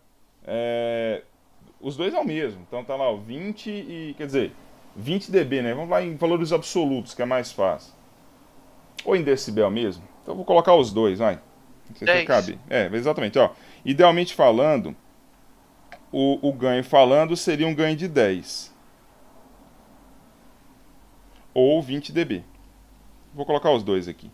os dois é o mesmo. Então tá lá, ó, 20 e, quer dizer, 20 dB, né? Vamos lá em valores absolutos, que é mais fácil. Ou em decibel mesmo. Então eu vou colocar os dois, vai. Não sei se vai 10. caber. Exatamente, ó. Idealmente falando, o ganho falando seria um ganho de 10. Ou 20 dB. Vou colocar os dois aqui.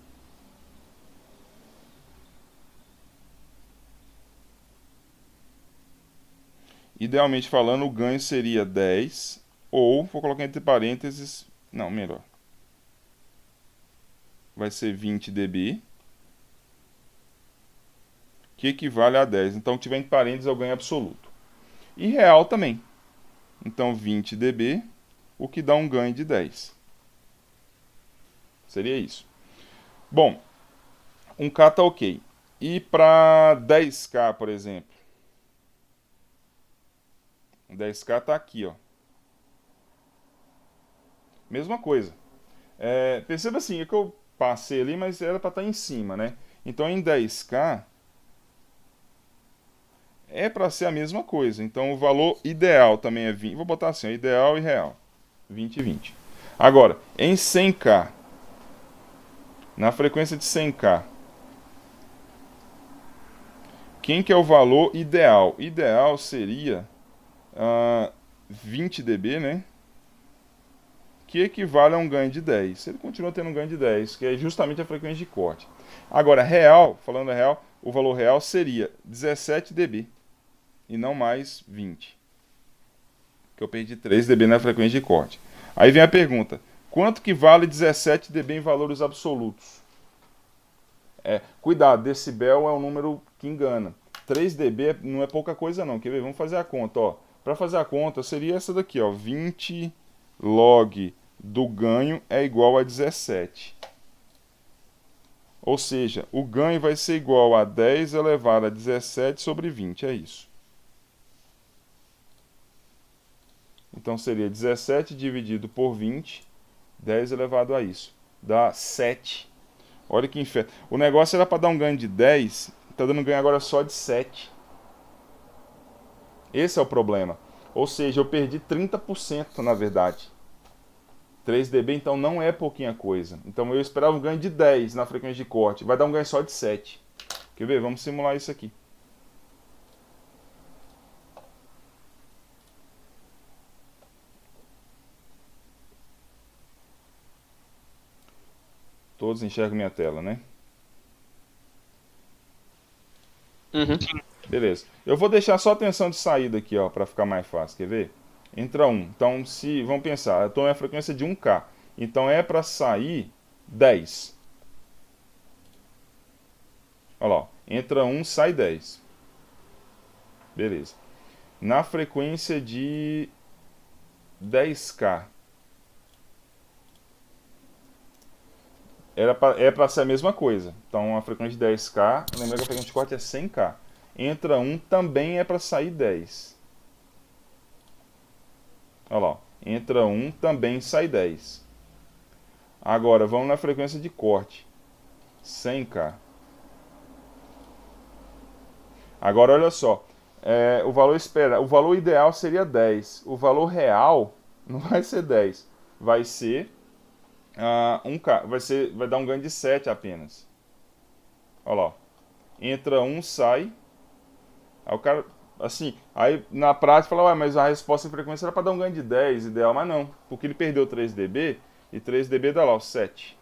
Idealmente falando, o ganho seria 10. Ou, vou colocar entre parênteses. Não, melhor. Vai ser 20 dB. Que equivale a 10. Então, tiver entre parênteses é o ganho absoluto. E real também. Então, 20 dB, o que dá um ganho de 10. Seria isso. Bom, 1K tá ok. E para 10K, por exemplo? 10K tá aqui, ó. Mesma coisa. Perceba assim, é que eu passei ali, mas era para estar em cima, né? Então, em 10K, é para ser a mesma coisa. Então, o valor ideal também é 20. Vou botar assim, ó, ideal e real. 20 e 20. Agora, em 100K, na frequência de 100K, quem que é o valor ideal? Ideal seria 20 dB, né? Que equivale a um ganho de 10. Ele continua tendo um ganho de 10, que é justamente a frequência de corte. Agora, real, falando real, o valor real seria 17 dB e não mais 20. Que eu perdi 3 dB na frequência de corte. Aí vem a pergunta: quanto que vale 17 dB em valores absolutos? Cuidado, decibel é um número que engana. 3 dB não é pouca coisa não. Quer ver? Vamos fazer a conta, ó. Para fazer a conta seria essa daqui, ó, 20 log do ganho é igual a 17. Ou seja, o ganho vai ser igual a 10 elevado a 17 sobre 20, é isso. Então seria 17 dividido por 20, 10 elevado a isso. Dá 7. Olha que inferno. O negócio era para dar um ganho de 10, está dando um ganho agora só de 7. Esse é o problema. Ou seja, eu perdi 30% na verdade. 3 dB então não é pouquinha coisa. Então eu esperava um ganho de 10 na frequência de corte. Vai dar um ganho só de 7. Quer ver? Vamos simular isso aqui. Todos enxergam minha tela, né? Uhum. Beleza. Eu vou deixar só a tensão de saída aqui, ó, para ficar mais fácil. Quer ver? Entra 1. Então, vamos pensar, eu estou na frequência de 1K. Então é para sair 10. Olha lá, ó. Entra 1, sai 10. Beleza. Na frequência de 10K. É para ser a mesma coisa. Então a frequência de 10K, lembra que a frequência de corte é 100K. Entra 1, também é para sair 10. Olha lá, entra 1, também sai 10. Agora vamos na frequência de corte. 100K. Agora olha só, o valor ideal seria 10. O valor real não vai ser 10, vai ser 1K, vai dar um ganho de 7 apenas. Olha lá, ó. Entra um, sai. Aí o cara, assim, aí na prática fala, ué, mas a resposta em frequência era para dar um ganho de 10, ideal, mas não, porque ele perdeu 3 dB e 3 dB dá lá, ó, 7.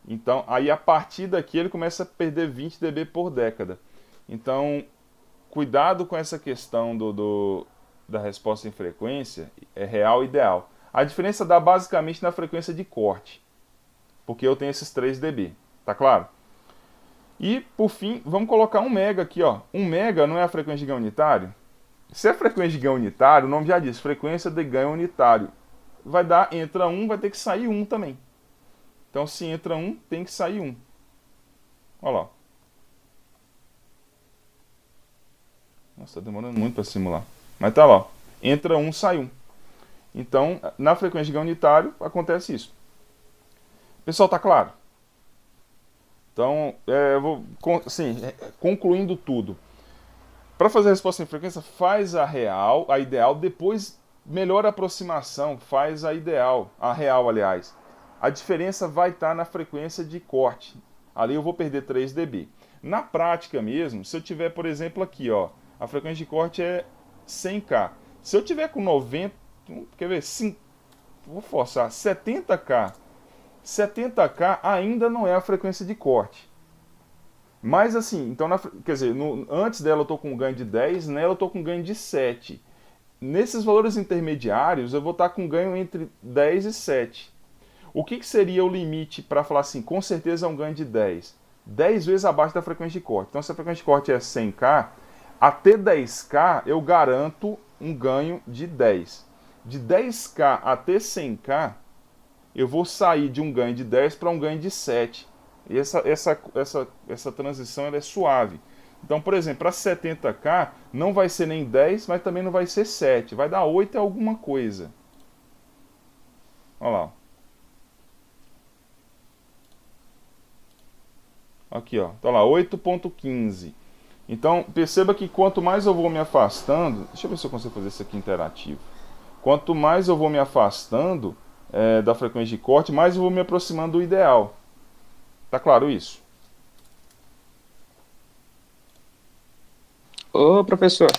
Então, aí a partir daqui ele começa a perder 20 dB por década. Então, cuidado com essa questão da resposta em frequência, é real e ideal. A diferença dá basicamente na frequência de corte, porque eu tenho esses 3 dB, tá claro? E, por fim, vamos colocar 1 mega aqui, ó. 1 mega não é a frequência de ganho unitário? Se é frequência de ganho unitário, o nome já diz, frequência de ganho unitário. Vai dar, entra 1, vai ter que sair 1 também. Então, se entra 1, tem que sair 1. Olha lá. Nossa, tá demorando muito para simular. Mas tá lá. Entra 1, sai 1. Então, na frequência de ganho unitário, acontece isso. Pessoal, tá claro? Então, eu vou, assim, concluindo tudo. Para fazer a resposta em frequência, faz a real, a ideal, depois melhora a aproximação, faz a ideal, a real, aliás. A diferença vai estar na frequência de corte. Ali eu vou perder 3 dB. Na prática mesmo, se eu tiver, por exemplo, aqui, ó, a frequência de corte é 100K. Se eu tiver com 90, quer ver, vou forçar, 70K. 70K ainda não é a frequência de corte. Mas assim, então, quer dizer, antes dela eu estou com um ganho de 10, nela eu estou com um ganho de 7. Nesses valores intermediários eu vou estar com um ganho entre 10 e 7. O que seria o limite para falar assim, com certeza é um ganho de 10? 10 vezes abaixo da frequência de corte. Então se a frequência de corte é 100K, até 10K eu garanto um ganho de 10. De 10K até 100K, eu vou sair de um ganho de 10 para um ganho de 7. E essa transição ela é suave. Então, por exemplo, para 70K, não vai ser nem 10, mas também não vai ser 7. Vai dar 8 e alguma coisa. Olha lá. Aqui, ó. Tá lá, 8.15. Então, perceba que quanto mais eu vou me afastando... Deixa eu ver se eu consigo fazer isso aqui interativo. Quanto mais eu vou me afastando da frequência de corte, mais eu vou me aproximando do ideal. Tá claro isso? Ô, professor,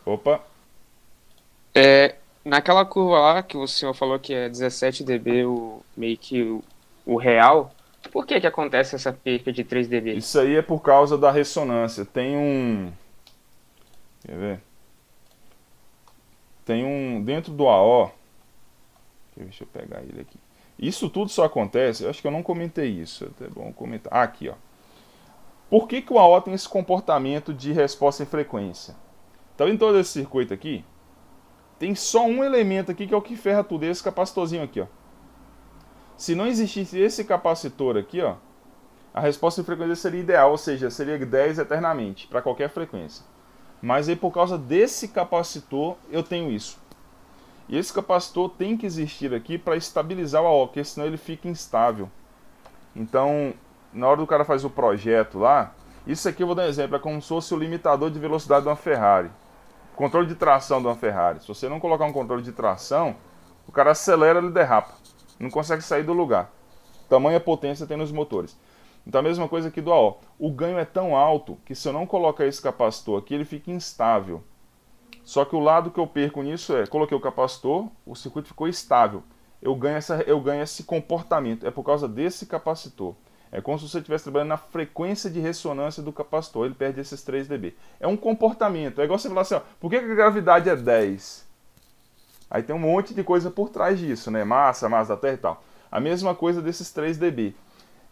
Opa. naquela curva lá que o senhor falou que é 17 dB meio que o real, por que acontece essa perca de 3 dB? Isso aí é por causa da ressonância. Tem um... Quer ver? Tem um... Dentro do AO... Deixa eu pegar ele aqui. Isso tudo só acontece... Eu acho que eu não comentei isso. É até bom comentar. Aqui, ó. Por que o AO tem esse comportamento de resposta em frequência? Então, em todo esse circuito aqui, tem só um elemento aqui que é o que ferra tudo. Esse capacitorzinho aqui, ó. Se não existisse esse capacitor aqui, ó, a resposta em frequência seria ideal, ou seja, seria 10 eternamente, para qualquer frequência. Mas aí por causa desse capacitor, eu tenho isso. E esse capacitor tem que existir aqui para estabilizar o AO, porque senão ele fica instável. Então, na hora do cara fazer o projeto lá, isso aqui eu vou dar um exemplo, é como se fosse o limitador de velocidade de uma Ferrari. Controle de tração de uma Ferrari. Se você não colocar um controle de tração, o cara acelera e ele derrapa. Não consegue sair do lugar. Tamanha potência tem nos motores. Então a mesma coisa aqui do AO. O ganho é tão alto que se eu não colocar esse capacitor aqui, ele fica instável. Só que o lado que eu perco nisso coloquei o capacitor, o circuito ficou estável. Eu ganho esse comportamento. É por causa desse capacitor. É como se você estivesse trabalhando na frequência de ressonância do capacitor. Ele perde esses 3 dB. É um comportamento. É igual você falar assim, ó, por que a gravidade é 10? Aí tem um monte de coisa por trás disso, né? Massa da Terra e tal. A mesma coisa desses 3 dB.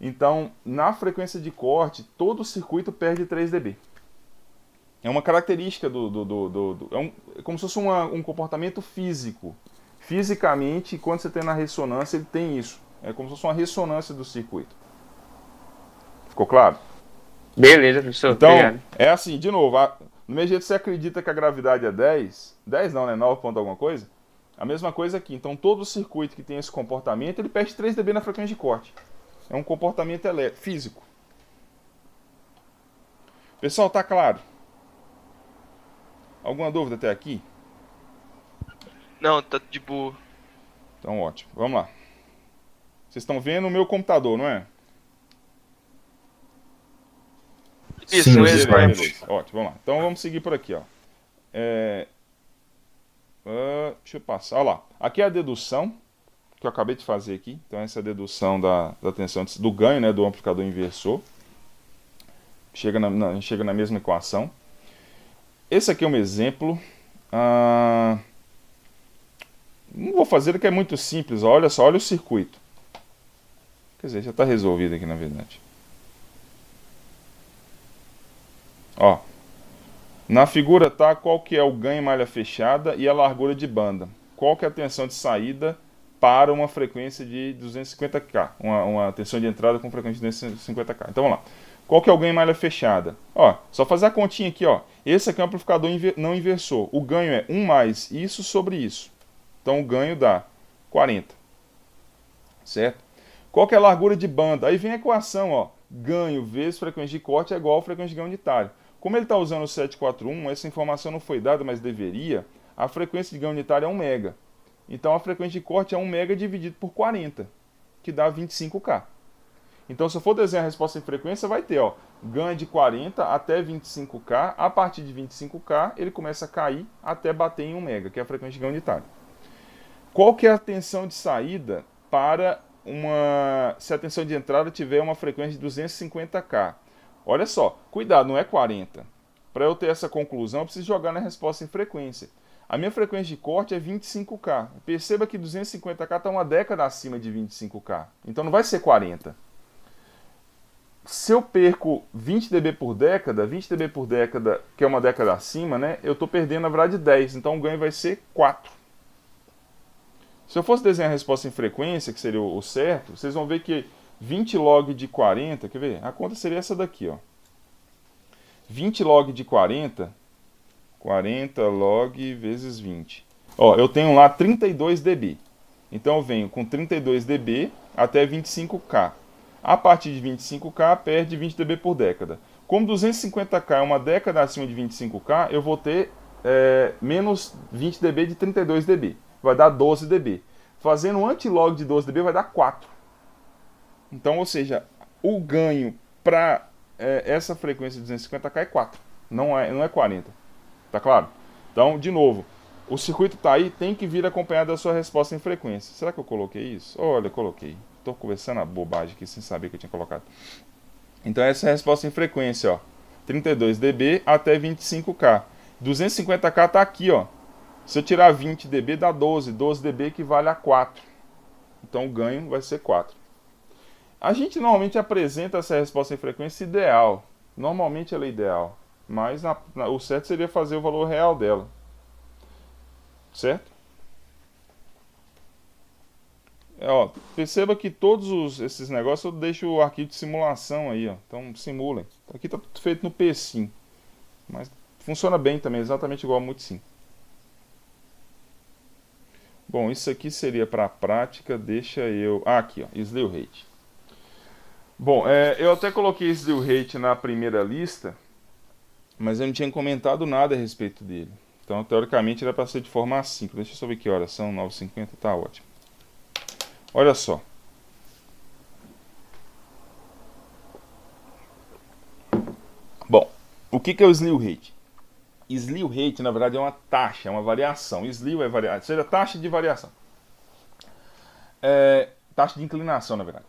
Então, na frequência de corte, todo o circuito perde 3 dB. É uma característica é como se fosse um comportamento físico. Fisicamente, quando você tem na ressonância, ele tem isso. É como se fosse uma ressonância do circuito. Ficou claro? Beleza, professor. Então, Obrigado. é assim, de novo, do mesmo jeito que você acredita que a gravidade é 10, 10 não, né? 9 ponto alguma coisa. A mesma coisa aqui. Então, todo circuito que tem esse comportamento, ele perde 3 dB na frequência de corte. É um comportamento físico. Pessoal, tá claro? Alguma dúvida até aqui? Não, tá de boa. Então, ótimo. Vamos lá. Vocês estão vendo o meu computador, não é? Isso, Sim, um os exemplo. slides. Beleza, ótimo, vamos lá. Então vamos seguir por aqui, ó. Deixa eu passar, olha lá. Aqui é a dedução que eu acabei de fazer aqui. Então essa é a dedução da tensão do ganho, né, do amplificador inversor. Chega na mesma equação. Esse aqui é um exemplo. Não vou fazer porque é muito simples. Olha só, olha o circuito. Quer dizer, já está resolvido aqui na verdade. Ó, na figura tá qual que é o ganho em malha fechada e a largura de banda. Qual que é a tensão de saída para uma frequência de 250K, uma tensão de entrada com frequência de 250K. Então vamos lá. Qual que é o ganho em malha fechada? Ó, só fazer a continha aqui, ó. Esse aqui é um amplificador não inversor. O ganho é 1 mais isso sobre isso. Então o ganho dá 40. Certo? Qual que é a largura de banda? Aí vem a equação, ó. Ganho vezes frequência de corte é igual a frequência de ganho unitário. Como ele está usando o 741, essa informação não foi dada, mas deveria, a frequência de ganho unitário é 1 mega. Então a frequência de corte é 1 mega dividido por 40, que dá 25K. Então se eu for desenhar a resposta em frequência, vai ter, ó, ganho de 40 até 25K, a partir de 25K ele começa a cair até bater em 1 mega, que é a frequência de ganho unitário. Qual que é a tensão de saída para se a tensão de entrada tiver uma frequência de 250K? Olha só, cuidado, não é 40. Para eu ter essa conclusão, eu preciso jogar na resposta em frequência. A minha frequência de corte é 25K. Perceba que 250K está uma década acima de 25K. Então não vai ser 40. Se eu perco 20 dB por década, 20 dB por década, que é uma década acima, né, eu estou perdendo, na verdade, 10. Então o ganho vai ser 4. Se eu fosse desenhar a resposta em frequência, que seria o certo, vocês vão ver que 20 log de 40, quer ver? A conta seria essa daqui, ó. 20 log de 40 log vezes 20. Ó, eu tenho lá 32 dB. Então eu venho com 32 dB até 25K. A partir de 25K, perde 20 dB por década. Como 250K é uma década acima de 25K, eu vou ter menos 20 dB de 32 dB. Vai dar 12 dB. Fazendo um antilog de 12 dB vai dar 4. Então, ou seja, o ganho para essa frequência de 250K é 4. Não é 40. Tá claro? Então, de novo, o circuito está aí, tem que vir acompanhado da sua resposta em frequência. Será que eu coloquei isso? Olha, coloquei. Estou conversando a bobagem aqui sem saber que eu tinha colocado. Então, essa é a resposta em frequência, ó. 32 dB até 25K. 250K está aqui, ó. Se eu tirar 20 dB, dá 12. 12 dB equivale a 4. Então, o ganho vai ser 4. A gente normalmente apresenta essa resposta em frequência ideal. Normalmente ela é ideal. Mas o certo seria fazer o valor real dela. Certo? Ó, perceba que todos esses negócios eu deixo o arquivo de simulação aí, ó. Então simulem. Aqui está feito no PSim. Mas funciona bem também, exatamente igual ao Multisim. Bom, isso aqui seria para a prática. Deixa eu... aqui, ó, slew rate. Bom, eu até coloquei slew rate na primeira lista, mas eu não tinha comentado nada a respeito dele. Então, teoricamente, era para ser de forma assíncrona. Deixa eu só ver que horas são, 9h50, tá ótimo. Olha só. Bom, o que é o slew rate? Slew rate, na verdade, é uma taxa, é uma variação. Slew é variação, ou seja, taxa de variação. Taxa de inclinação, na verdade.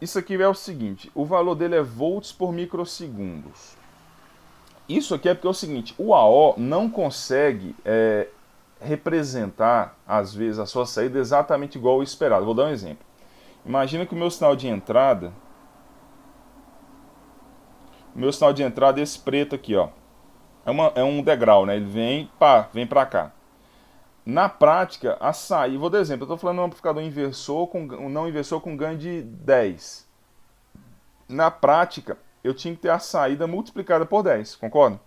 Isso aqui é o seguinte, o valor dele é volts por microsegundos. Isso aqui é porque é o seguinte, o AO não consegue representar, às vezes, a sua saída exatamente igual ao esperado. Vou dar um exemplo. Imagina que o meu sinal de entrada... é esse preto aqui, ó. É um degrau, né? Ele vem pra cá. Na prática, a saída... Vou dar exemplo. Eu estou falando de um amplificador inversor um não inversor com ganho de 10. Na prática, eu tinha que ter a saída multiplicada por 10, concorda?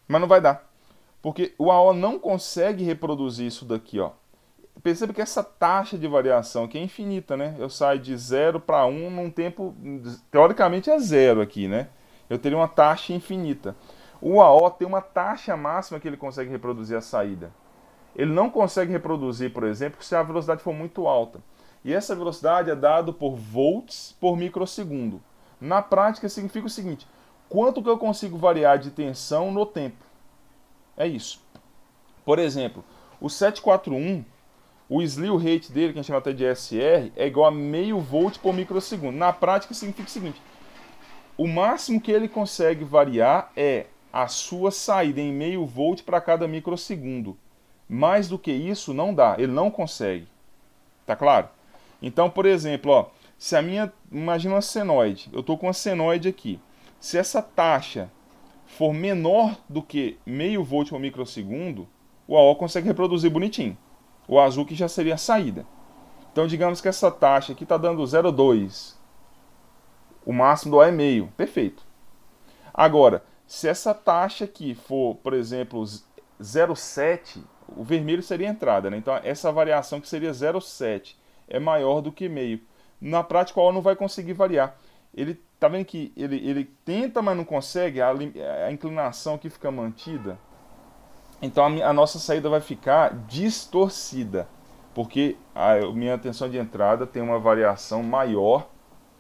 Mas não vai dar. Porque o AO não consegue reproduzir isso daqui, ó. Perceba que essa taxa de variação aqui é infinita, né? Eu saio de 0 para 1 num tempo... Teoricamente é 0 aqui, né? Eu teria uma taxa infinita. O AO tem uma taxa máxima que ele consegue reproduzir a saída. Ele não consegue reproduzir, por exemplo, se a velocidade for muito alta. E essa velocidade é dada por volts por microsegundo. Na prática, significa o seguinte: quanto que eu consigo variar de tensão no tempo? É isso. Por exemplo, o 741, o slew rate dele, que a gente chama até de SR, é igual a meio volt por microsegundo. Na prática, significa o seguinte: o máximo que ele consegue variar é a sua saída em meio volt para cada microsegundo. Mais do que isso, não dá. Ele não consegue. Tá claro? Então, por exemplo, ó, se a minha... Imagina uma senoide. Eu estou com uma senoide aqui. Se essa taxa for menor do que meio volt por microsegundo, o AO consegue reproduzir bonitinho. O azul que já seria a saída. Então, digamos que essa taxa aqui está dando 0,2. O máximo do AO é meio. Perfeito. Agora, se essa taxa aqui for, por exemplo, 0,7, o vermelho seria a entrada, né? Então, essa variação que seria 0,7 é maior do que meio. Na prática, o AO não vai conseguir variar. Ele tá vendo que ele tenta, mas não consegue, a inclinação aqui fica mantida. Então a nossa saída vai ficar distorcida, porque a minha tensão de entrada tem uma variação maior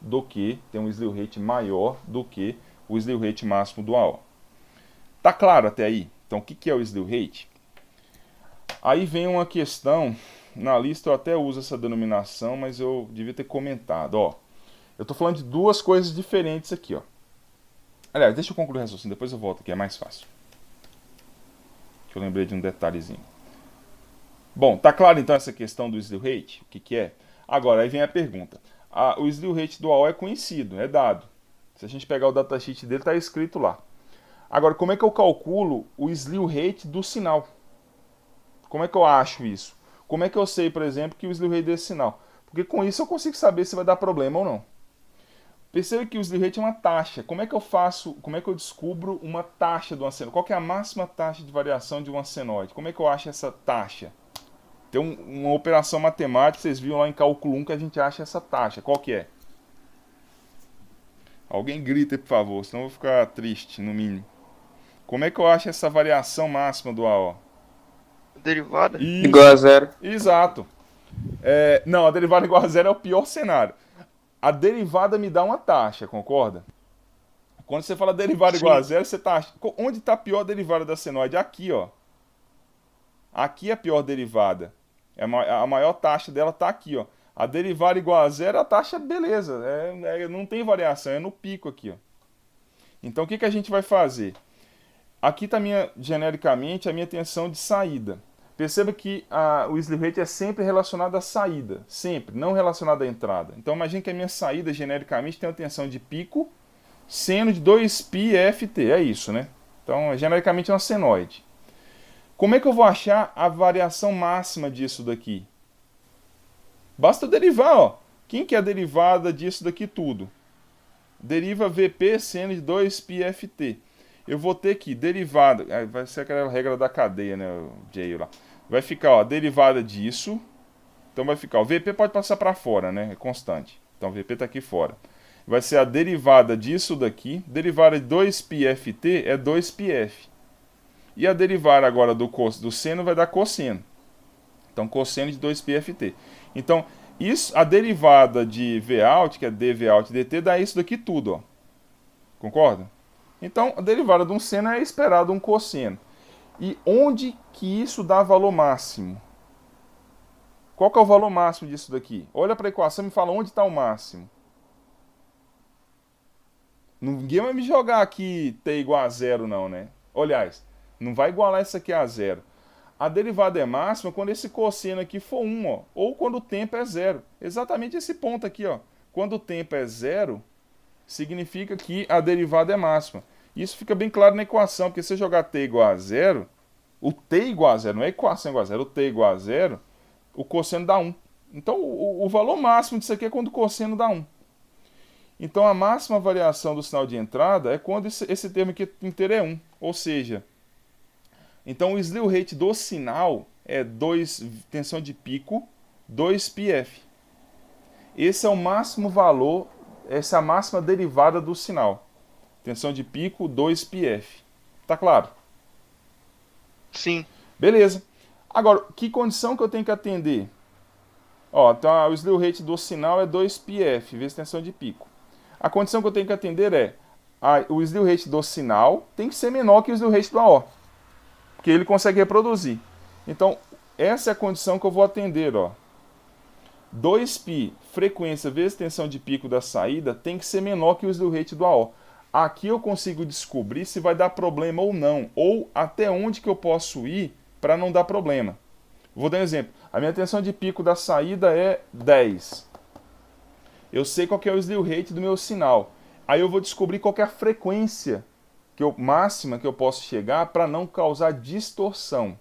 do que, tem um slew rate maior do que o slew rate máximo do AO. Tá claro até aí? Então o que é o slew rate? Aí vem uma questão, na lista eu até uso essa denominação, mas eu devia ter comentado, ó. Eu estou falando de duas coisas diferentes aqui, ó. Aliás, deixa eu concluir o raciocínio, depois eu volto aqui, é mais fácil. Que eu lembrei de um detalhezinho. Bom, tá claro então essa questão do slew rate? O que é? Agora, aí vem a pergunta. O slew rate do AO é conhecido, é dado. Se a gente pegar o datasheet dele, está escrito lá. Agora, como é que eu calculo o slew rate do sinal? Como é que eu acho isso? Como é que eu sei, por exemplo, que o slew rate desse sinal? Porque com isso eu consigo saber se vai dar problema ou não. Perceba que o slew rate é uma taxa. Como é que eu faço, como é que eu descubro uma taxa de uma senoide? Qual que é a máxima taxa de variação de uma senoide? Como é que eu acho essa taxa? Tem uma operação matemática, vocês viram lá em cálculo 1 que a gente acha essa taxa. Qual que é? Alguém grita aí, por favor, senão eu vou ficar triste, no mínimo. Como é que eu acho essa variação máxima do AO? Derivada? Isso. Igual a zero. Exato. Não, a derivada igual a zero é o pior cenário. A derivada me dá uma taxa, concorda? Quando você fala derivada igual a zero, você tá... Onde está a pior derivada da senoide? Aqui, ó. Aqui é a pior derivada. A maior taxa dela está aqui, ó. A derivada igual a zero, a taxa, beleza. Não tem variação, é no pico aqui, ó. Então, o que a gente vai fazer? Aqui está, genericamente, a minha tensão de saída. Perceba que o slew rate é sempre relacionado à saída, sempre, não relacionado à entrada. Então imagine que a minha saída genericamente tem uma tensão de pico, seno de 2πft, é isso, né? Então genericamente é uma senoide. Como é que eu vou achar a variação máxima disso daqui? Basta eu derivar, ó. Quem que é a derivada disso daqui tudo? Deriva Vp seno de 2πft. Eu vou ter que derivada, vai ser aquela regra da cadeia, né, o J lá. Vai ficar, ó, a derivada disso. Então vai ficar, o Vp pode passar para fora, né? É constante. Então o Vp está aqui fora. Vai ser a derivada disso daqui. Derivada de 2πft é 2πf. E a derivada agora do seno vai dar cosseno. Então cosseno de 2πft. Então isso, a derivada de Vout, que é dVout dt, dá isso daqui tudo, ó. Concorda? Então a derivada de um seno é esperado um cosseno. E onde que isso dá valor máximo? Qual que é o valor máximo disso daqui? Olha para a equação e me fala onde está o máximo. Ninguém vai me jogar aqui t igual a zero não, né? Aliás, não vai igualar isso aqui a zero. A derivada é máxima quando esse cosseno aqui for 1, ó, ou quando o tempo é zero. Exatamente esse ponto aqui, ó. Quando o tempo é zero, significa que a derivada é máxima. Isso fica bem claro na equação, porque se eu jogar t igual a zero, o t igual a zero, não é a equação igual a zero, o t igual a zero, o cosseno dá 1. Então o valor máximo disso aqui é quando o cosseno dá 1. Então a máxima variação do sinal de entrada é quando esse termo aqui inteiro é 1. Ou seja, então o slew rate do sinal é tensão de pico, 2πf. Esse é o máximo valor, essa é a máxima derivada do sinal. Tensão de pico, 2πf. Tá claro? Sim. Beleza. Agora, que condição que eu tenho que atender? Ó, então o slew rate do sinal é 2πf, vezes tensão de pico. A condição que eu tenho que atender é o slew rate do sinal tem que ser menor que o slew rate do AO, porque ele consegue reproduzir. Então, essa é a condição que eu vou atender, ó. 2π frequência vezes tensão de pico da saída tem que ser menor que o slew rate do AO. Aqui eu consigo descobrir se vai dar problema ou não, ou até onde que eu posso ir para não dar problema. Vou dar um exemplo. A minha tensão de pico da saída é 10. Eu sei qual que é o slew rate do meu sinal. Aí eu vou descobrir qual que é a frequência máxima que eu posso chegar para não causar distorção. Não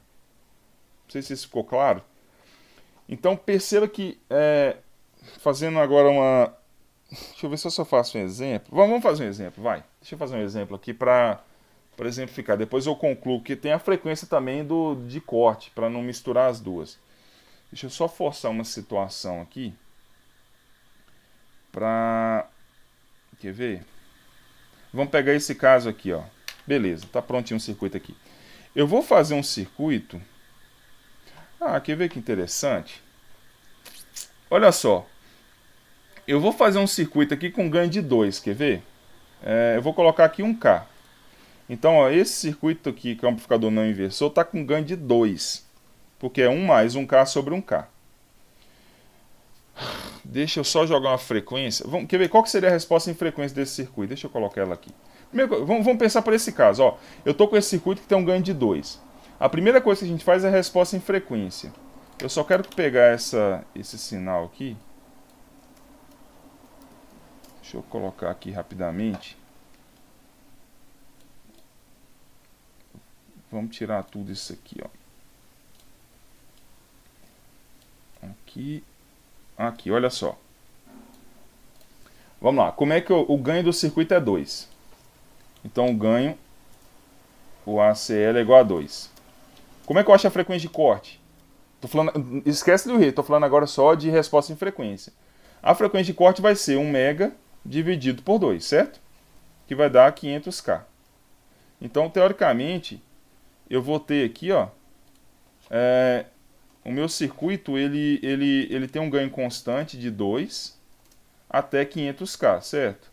sei se isso ficou claro. Então perceba que, fazendo agora uma... Deixa eu ver se eu só faço um exemplo. Vamos fazer um exemplo, vai. Deixa eu fazer um exemplo aqui para exemplificar. Depois eu concluo que tem a frequência também de corte, para não misturar as duas. Deixa eu só forçar uma situação aqui. Quer ver? Vamos pegar esse caso aqui, ó. Beleza, tá prontinho um circuito aqui. Eu vou fazer um circuito... quer ver que interessante? Olha só. Eu vou fazer um circuito aqui com ganho de 2, quer ver? Eu vou colocar aqui 1K. Então, ó, esse circuito aqui, que é um amplificador não inversor, está com ganho de 2. Porque é 1 mais 1K sobre 1K. Deixa eu só jogar uma frequência. Quer ver qual que seria a resposta em frequência desse circuito? Deixa eu colocar ela aqui. Primeiro, vamos pensar por esse caso. Ó. Eu estou com esse circuito que tem um ganho de 2. A primeira coisa que a gente faz é a resposta em frequência. Eu só quero pegar esse sinal aqui. Deixa eu colocar aqui rapidamente. Vamos tirar tudo isso aqui, ó. Aqui, olha só. Vamos lá. Como é que o ganho do circuito é 2? Então o ganho, o ACL é igual a 2. Como é que eu acho a frequência de corte? Esquece do rei, estou falando agora só de resposta em frequência. A frequência de corte vai ser 1 mega dividido por 2, certo? Que vai dar 500K. Então, teoricamente, eu vou ter aqui, ó, o meu circuito ele tem um ganho constante de 2 até 500K, certo?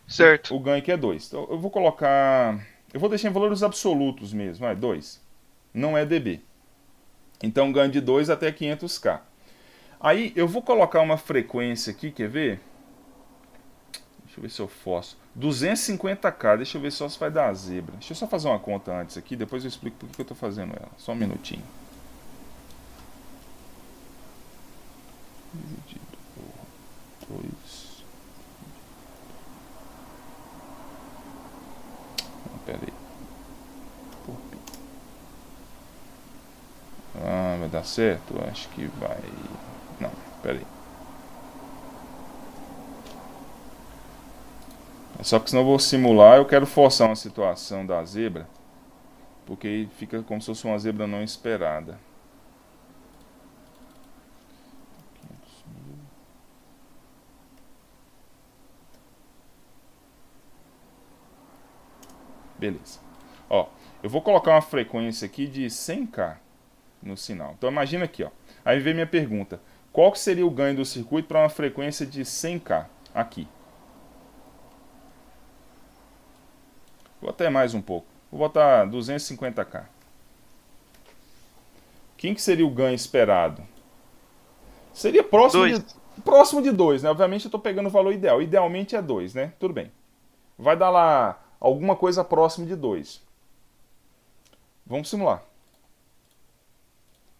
Certo. O ganho aqui é 2. Então, eu vou colocar... Eu vou deixar em valores absolutos mesmo, 2. Não é dB. Então, ganho de 2 até 500K. Aí, eu vou colocar uma frequência aqui, quer ver? Deixa eu ver se eu forço. 250K, deixa eu ver só se vai dar a zebra. Deixa eu só fazer uma conta antes aqui, depois eu explico por que eu estou fazendo ela. Só um minutinho. Dividido por 2. Não, pera aí. Por pi. Vai dar certo? Acho que vai... Não, pera aí. Só que senão eu vou simular, eu quero forçar uma situação da zebra, porque aí fica como se fosse uma zebra não esperada. Beleza. Ó, eu vou colocar uma frequência aqui de 100K no sinal. Então imagina aqui, ó. Aí vem minha pergunta. Qual que seria o ganho do circuito para uma frequência de 100K aqui? Vou até mais um pouco. Vou botar 250K. Quem que seria o ganho esperado? Seria próximo de 2, né? Obviamente eu estou pegando o valor ideal. Idealmente é 2, né? Tudo bem. Vai dar lá alguma coisa próximo de 2. Vamos simular.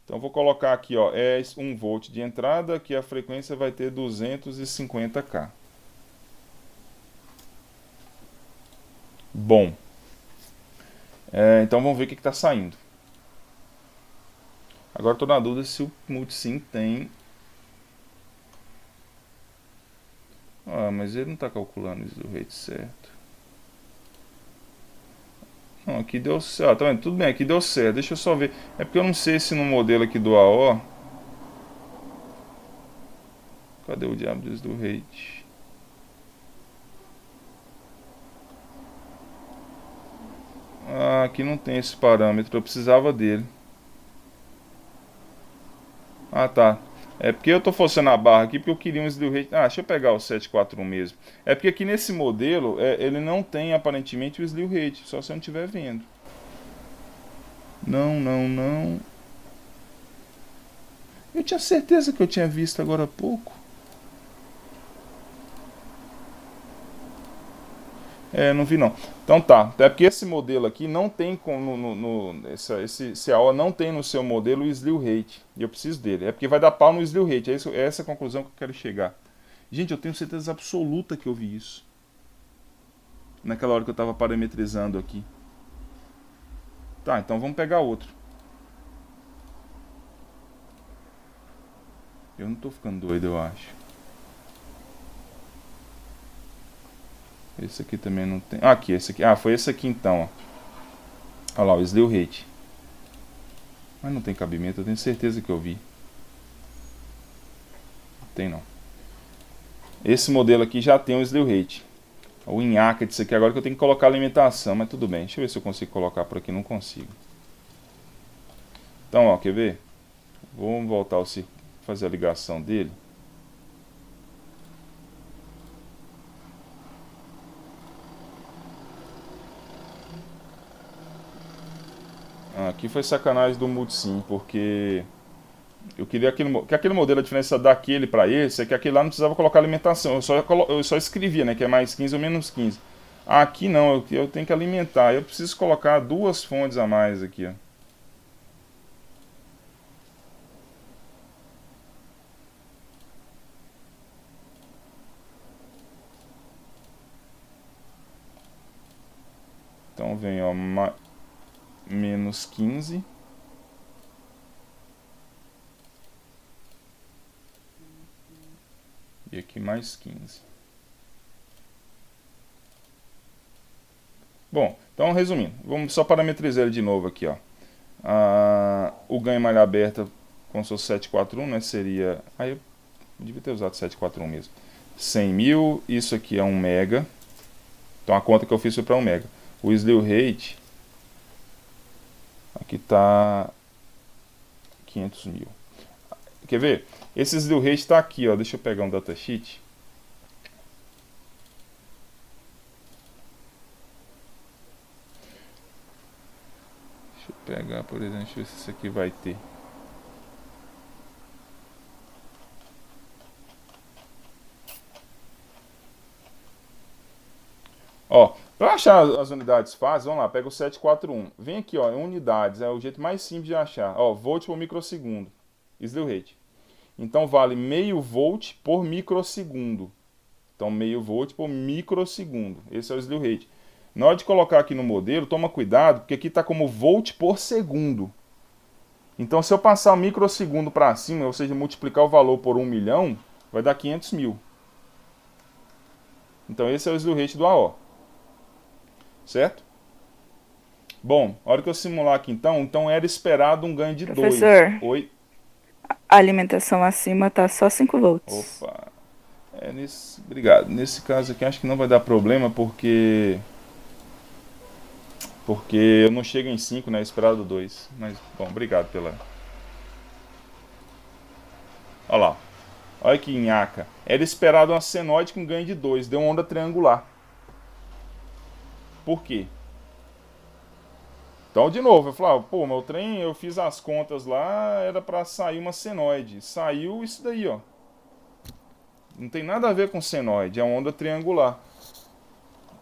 Então vou colocar aqui, ó, é 1 volt de entrada, que a frequência vai ter 250K. Bom. Então vamos ver o que está saindo. Agora estou na dúvida se o multisim tem... mas ele não está calculando isso do rate certo. Não, aqui deu certo. Tá vendo? Tudo bem, aqui deu certo. Deixa eu só ver. É porque eu não sei se no modelo aqui do AO... Cadê o diabo do rate? Aqui não tem esse parâmetro. Eu precisava dele. Ah, tá. É porque eu tô forçando a barra aqui porque eu queria um slew rate. Ah, deixa eu pegar o 741 mesmo. É porque aqui nesse modelo, ele não tem aparentemente o slew rate, só se eu não estiver vendo. Não, não, não. Eu tinha certeza que eu tinha visto agora há pouco. É, não vi não. Então tá. É porque esse modelo aqui não tem esse AO não tem no seu modelo o slew rate. E eu preciso dele. É porque vai dar pau no slew rate. É essa a conclusão que eu quero chegar. Gente, eu tenho certeza absoluta que eu vi isso. Naquela hora que eu estava parametrizando aqui. Tá, então vamos pegar outro. Eu não tô ficando doido, eu acho. Esse aqui também não tem. Ah, aqui, esse aqui. Ah, foi esse aqui então, ó. Olha lá, o slew rate. Mas não tem cabimento, eu tenho certeza que eu vi. Não tem não. Esse modelo aqui já tem o slew rate. O Inhaca disso aqui agora que eu tenho que colocar alimentação, mas tudo bem. Deixa eu ver se eu consigo colocar por aqui, não consigo. Então, ó, quer ver? Vamos voltar ao circuito, fazer a ligação dele. Aqui foi sacanagem do Multisim, porque eu queria que aquele modelo, a diferença daquele para esse é que aquele lá não precisava colocar alimentação, eu só escrevia, né, que é mais 15 ou menos 15. Aqui não, eu tenho que alimentar, eu preciso colocar duas fontes a mais aqui, ó. Então vem, ó, menos 15. E aqui mais 15. Bom, então resumindo, vamos só parametrizar ele de novo aqui, ó. O ganho em malha aberta com seu 741, né, seria... Aí eu devia ter usado 741 mesmo. 100 mil, isso aqui é 1 mega. Então a conta que eu fiz foi para 1 mega. O slew rate, aqui tá 500 mil. Quer ver? Esse slew rate está aqui, ó. Deixa eu pegar um datasheet. Deixa eu pegar, por exemplo, deixa eu ver se isso aqui vai ter. Ó, para achar as unidades fáceis, vamos lá, pega o 741. Vem aqui, ó, em unidades, é o jeito mais simples de achar. Ó, volt por microsegundo, slew rate. Então vale meio volt por microsegundo. Então meio volt por microsegundo. Esse é o slew rate. Na hora de colocar aqui no modelo, toma cuidado, porque aqui está como volt por segundo. Então se eu passar o microsegundo para cima, ou seja, multiplicar o valor por 1 milhão, vai dar 500 mil. Então esse é o slew rate do AO. Certo? Bom, a hora que eu simular aqui então era esperado um ganho de 2. Professor. Oi? A alimentação acima tá só 5 volts. Opa. Obrigado. Nesse caso aqui acho que não vai dar problema porque eu não chego em 5, né? Esperado 2. Mas, bom, obrigado pela... Olha lá. Olha que nhaca. Era esperado uma senoide com ganho de 2. Deu uma onda triangular. Por quê? Então, de novo, eu falava, pô, meu trem, eu fiz as contas lá, era pra sair uma senoide. Saiu isso daí, ó. Não tem nada a ver com senoide, é uma onda triangular.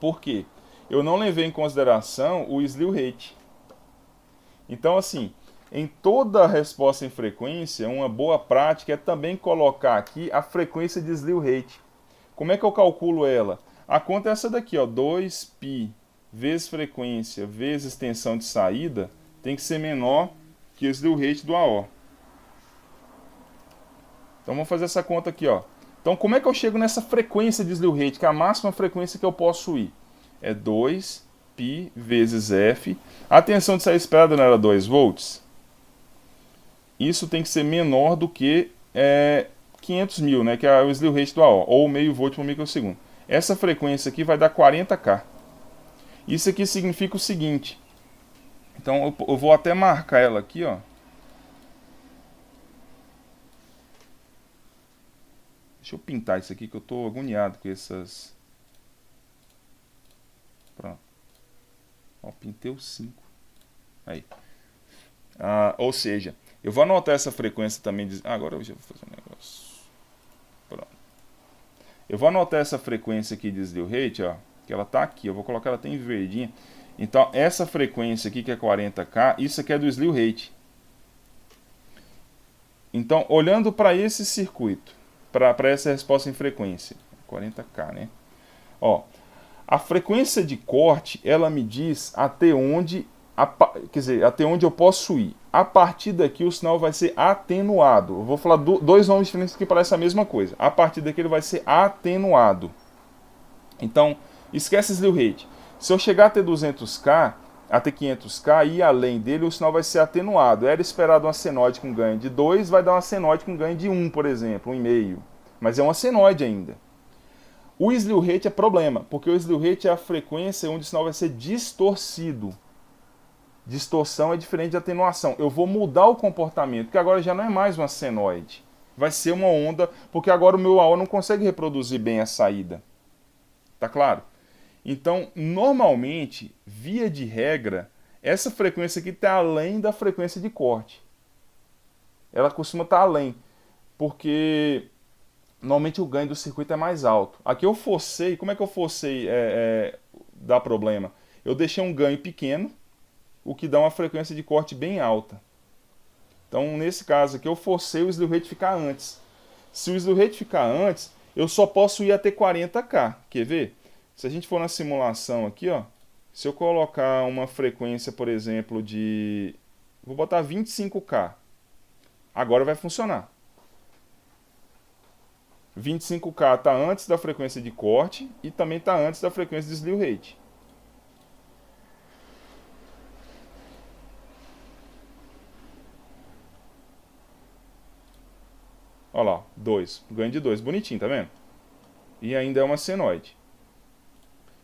Por quê? Eu não levei em consideração o slew rate. Então, assim, em toda resposta em frequência, uma boa prática é também colocar aqui a frequência de slew rate. Como é que eu calculo ela? A conta é essa daqui, ó, 2π vezes frequência vezes extensão de saída tem que ser menor que o slew rate do AO. Então vamos fazer essa conta aqui, ó. Então como é que eu chego nessa frequência de slew rate, que é a máxima frequência que eu posso ir? É 2π vezes f. A tensão de saída esperada não era 2 volts? Isso tem que ser menor do que 500 mil, né, que é o slew rate do AO, ou meio volt por microsegundo. Essa frequência aqui vai dar 40K. Isso aqui significa o seguinte. Então eu vou até marcar ela aqui, ó. Deixa eu pintar isso aqui que eu tô agoniado com essas... Pronto. Ó, pintei o 5. Aí. Ou seja, eu vou anotar essa frequência também. Agora eu já vou fazer um negócio. Pronto. Eu vou anotar essa frequência aqui de slew rate, ó, que ela tá aqui. Eu vou colocar ela até em verdinha. Então, essa frequência aqui, que é 40K, isso aqui é do slew rate. Então, olhando para esse circuito, para essa resposta em frequência, 40K, né? Ó, a frequência de corte, ela me diz até onde, quer dizer, até onde eu posso ir. A partir daqui o sinal vai ser atenuado. Eu vou falar dois nomes diferentes que parecem a mesma coisa. A partir daqui ele vai ser atenuado. Então, esquece slew rate. Se eu chegar a ter 200K, até 500K e ir além dele, o sinal vai ser atenuado. Era esperado uma senoide com ganho de 2, vai dar uma senoide com ganho de 1, por exemplo, 1,5. Mas é uma senoide ainda. O slew rate é problema, porque o slew rate é a frequência onde o sinal vai ser distorcido. Distorção é diferente de atenuação. Eu vou mudar o comportamento, porque agora já não é mais uma senoide. Vai ser uma onda, porque agora o meu AO não consegue reproduzir bem a saída. Tá claro? Então, normalmente, via de regra, essa frequência aqui está além da frequência de corte. Ela costuma estar além, porque normalmente o ganho do circuito é mais alto. Aqui eu forcei, como é que eu forcei dar problema? Eu deixei um ganho pequeno, o que dá uma frequência de corte bem alta. Então, nesse caso aqui, eu forcei o slew rate ficar antes. Se o slew rate ficar antes, eu só posso ir até 40K. Quer ver? Se a gente for na simulação aqui, ó, se eu colocar uma frequência, por exemplo, de... Vou botar 25K. Agora vai funcionar. 25K está antes da frequência de corte e também está antes da frequência de slew rate. Olha lá, 2. Ganho de 2. Bonitinho, tá vendo? E ainda é uma senoide.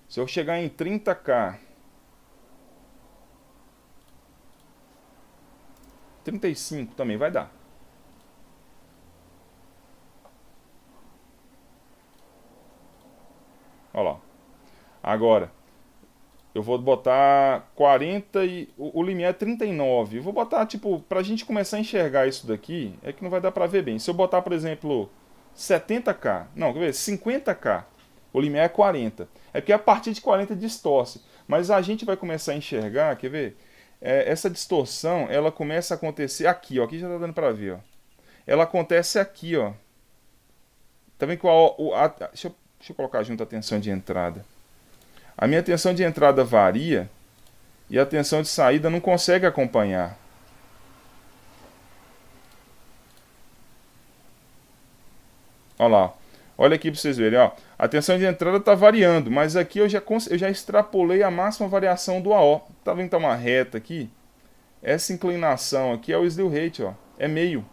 Se eu chegar em 30K, 35 também vai dar. Olha lá. Agora, eu vou botar 40 e... O limiar é 39. Eu vou botar, tipo, pra gente começar a enxergar isso daqui, é que não vai dar pra ver bem. Se eu botar, por exemplo, 70K, não, quer ver, 50K, o limiar é 40. É porque a partir de 40 distorce. Mas a gente vai começar a enxergar, quer ver? Essa distorção, ela começa a acontecer aqui, ó. Aqui já tá dando pra ver, ó. Ela acontece aqui, ó. Tá vendo que deixa eu colocar junto a tensão de entrada. A minha tensão de entrada varia e a tensão de saída não consegue acompanhar. Olha lá. Olha aqui para vocês verem, ó. A tensão de entrada está variando, mas aqui eu já extrapolei a máxima variação do AO. Tá vendo que tá uma reta aqui? Essa inclinação aqui é o slew rate, ó. É meio.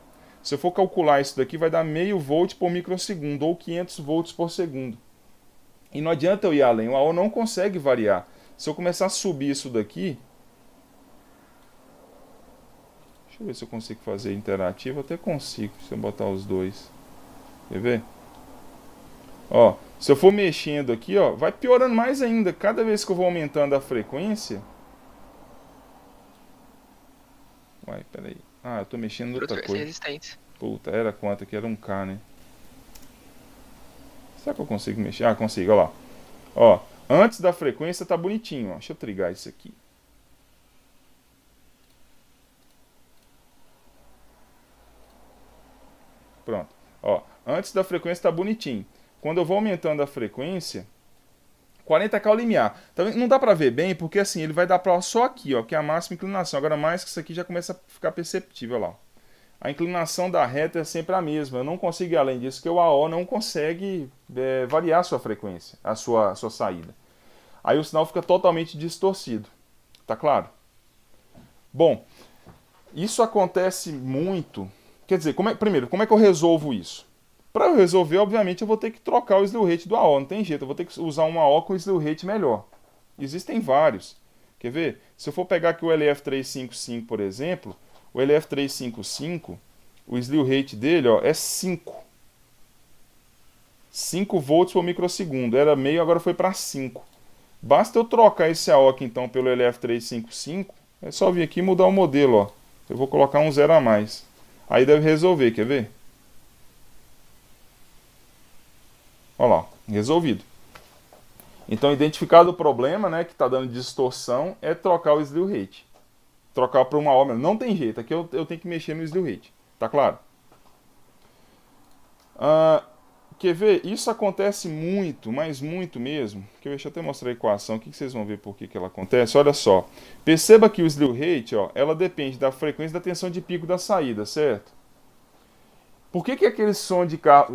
Se eu for calcular isso daqui, vai dar meio volt por microsegundo, ou 500 volts por segundo. E não adianta eu ir além, o AO não consegue variar. Se eu começar a subir isso daqui... Deixa eu ver se eu consigo fazer interativo. Até consigo, se eu botar os dois. Quer ver? Ó, se eu for mexendo aqui, ó, vai piorando mais ainda. Cada vez que eu vou aumentando a frequência... Uai, peraí. Ah, eu tô mexendo em outra coisa. Resistência. Puta, era quanto aqui? Era 1K, né? Será que eu consigo mexer? Ah, consigo, olha lá. Ó, antes da frequência tá bonitinho, ó. Deixa eu trigar isso aqui. Pronto. Ó, antes da frequência tá bonitinho. Quando eu vou aumentando a frequência, 40K é o limiar. Tá vendo? Não dá pra ver bem, porque assim, ele vai dar pra só aqui, ó, que é a máxima inclinação. Agora mais que isso aqui já começa a ficar perceptível, ó lá. A inclinação da reta é sempre a mesma. Eu não consigo ir além disso, que o AO não consegue variar a sua frequência, a sua saída. Aí o sinal fica totalmente distorcido. Tá claro? Bom, isso acontece muito. Quer dizer, primeiro, como é que eu resolvo isso? Para eu resolver, obviamente, eu vou ter que trocar o slew rate do AO. Não tem jeito, eu vou ter que usar um AO com slew rate melhor. Existem vários. Quer ver? Se eu for pegar aqui o LF355, por exemplo... O LF355, o slew rate dele, ó, é 5. 5 volts por microsegundo. Era meio, agora foi para 5. Basta eu trocar esse AOC então pelo LF355. É só vir aqui e mudar o modelo, ó. Eu vou colocar um 0 a mais. Aí deve resolver, quer ver? Olha lá, resolvido. Então, identificado o problema, né, que está dando distorção, é trocar o slew rate. Trocar para uma órbita. Não tem jeito, aqui eu tenho que mexer no slew rate. Tá claro? Quer ver? Isso acontece muito, mas muito mesmo. Deixa eu até mostrar a equação aqui que vocês vão ver por que ela acontece. Olha só. Perceba que o slew rate, ó, ela depende da frequência da tensão de pico da saída, certo? Por que aquele som de carro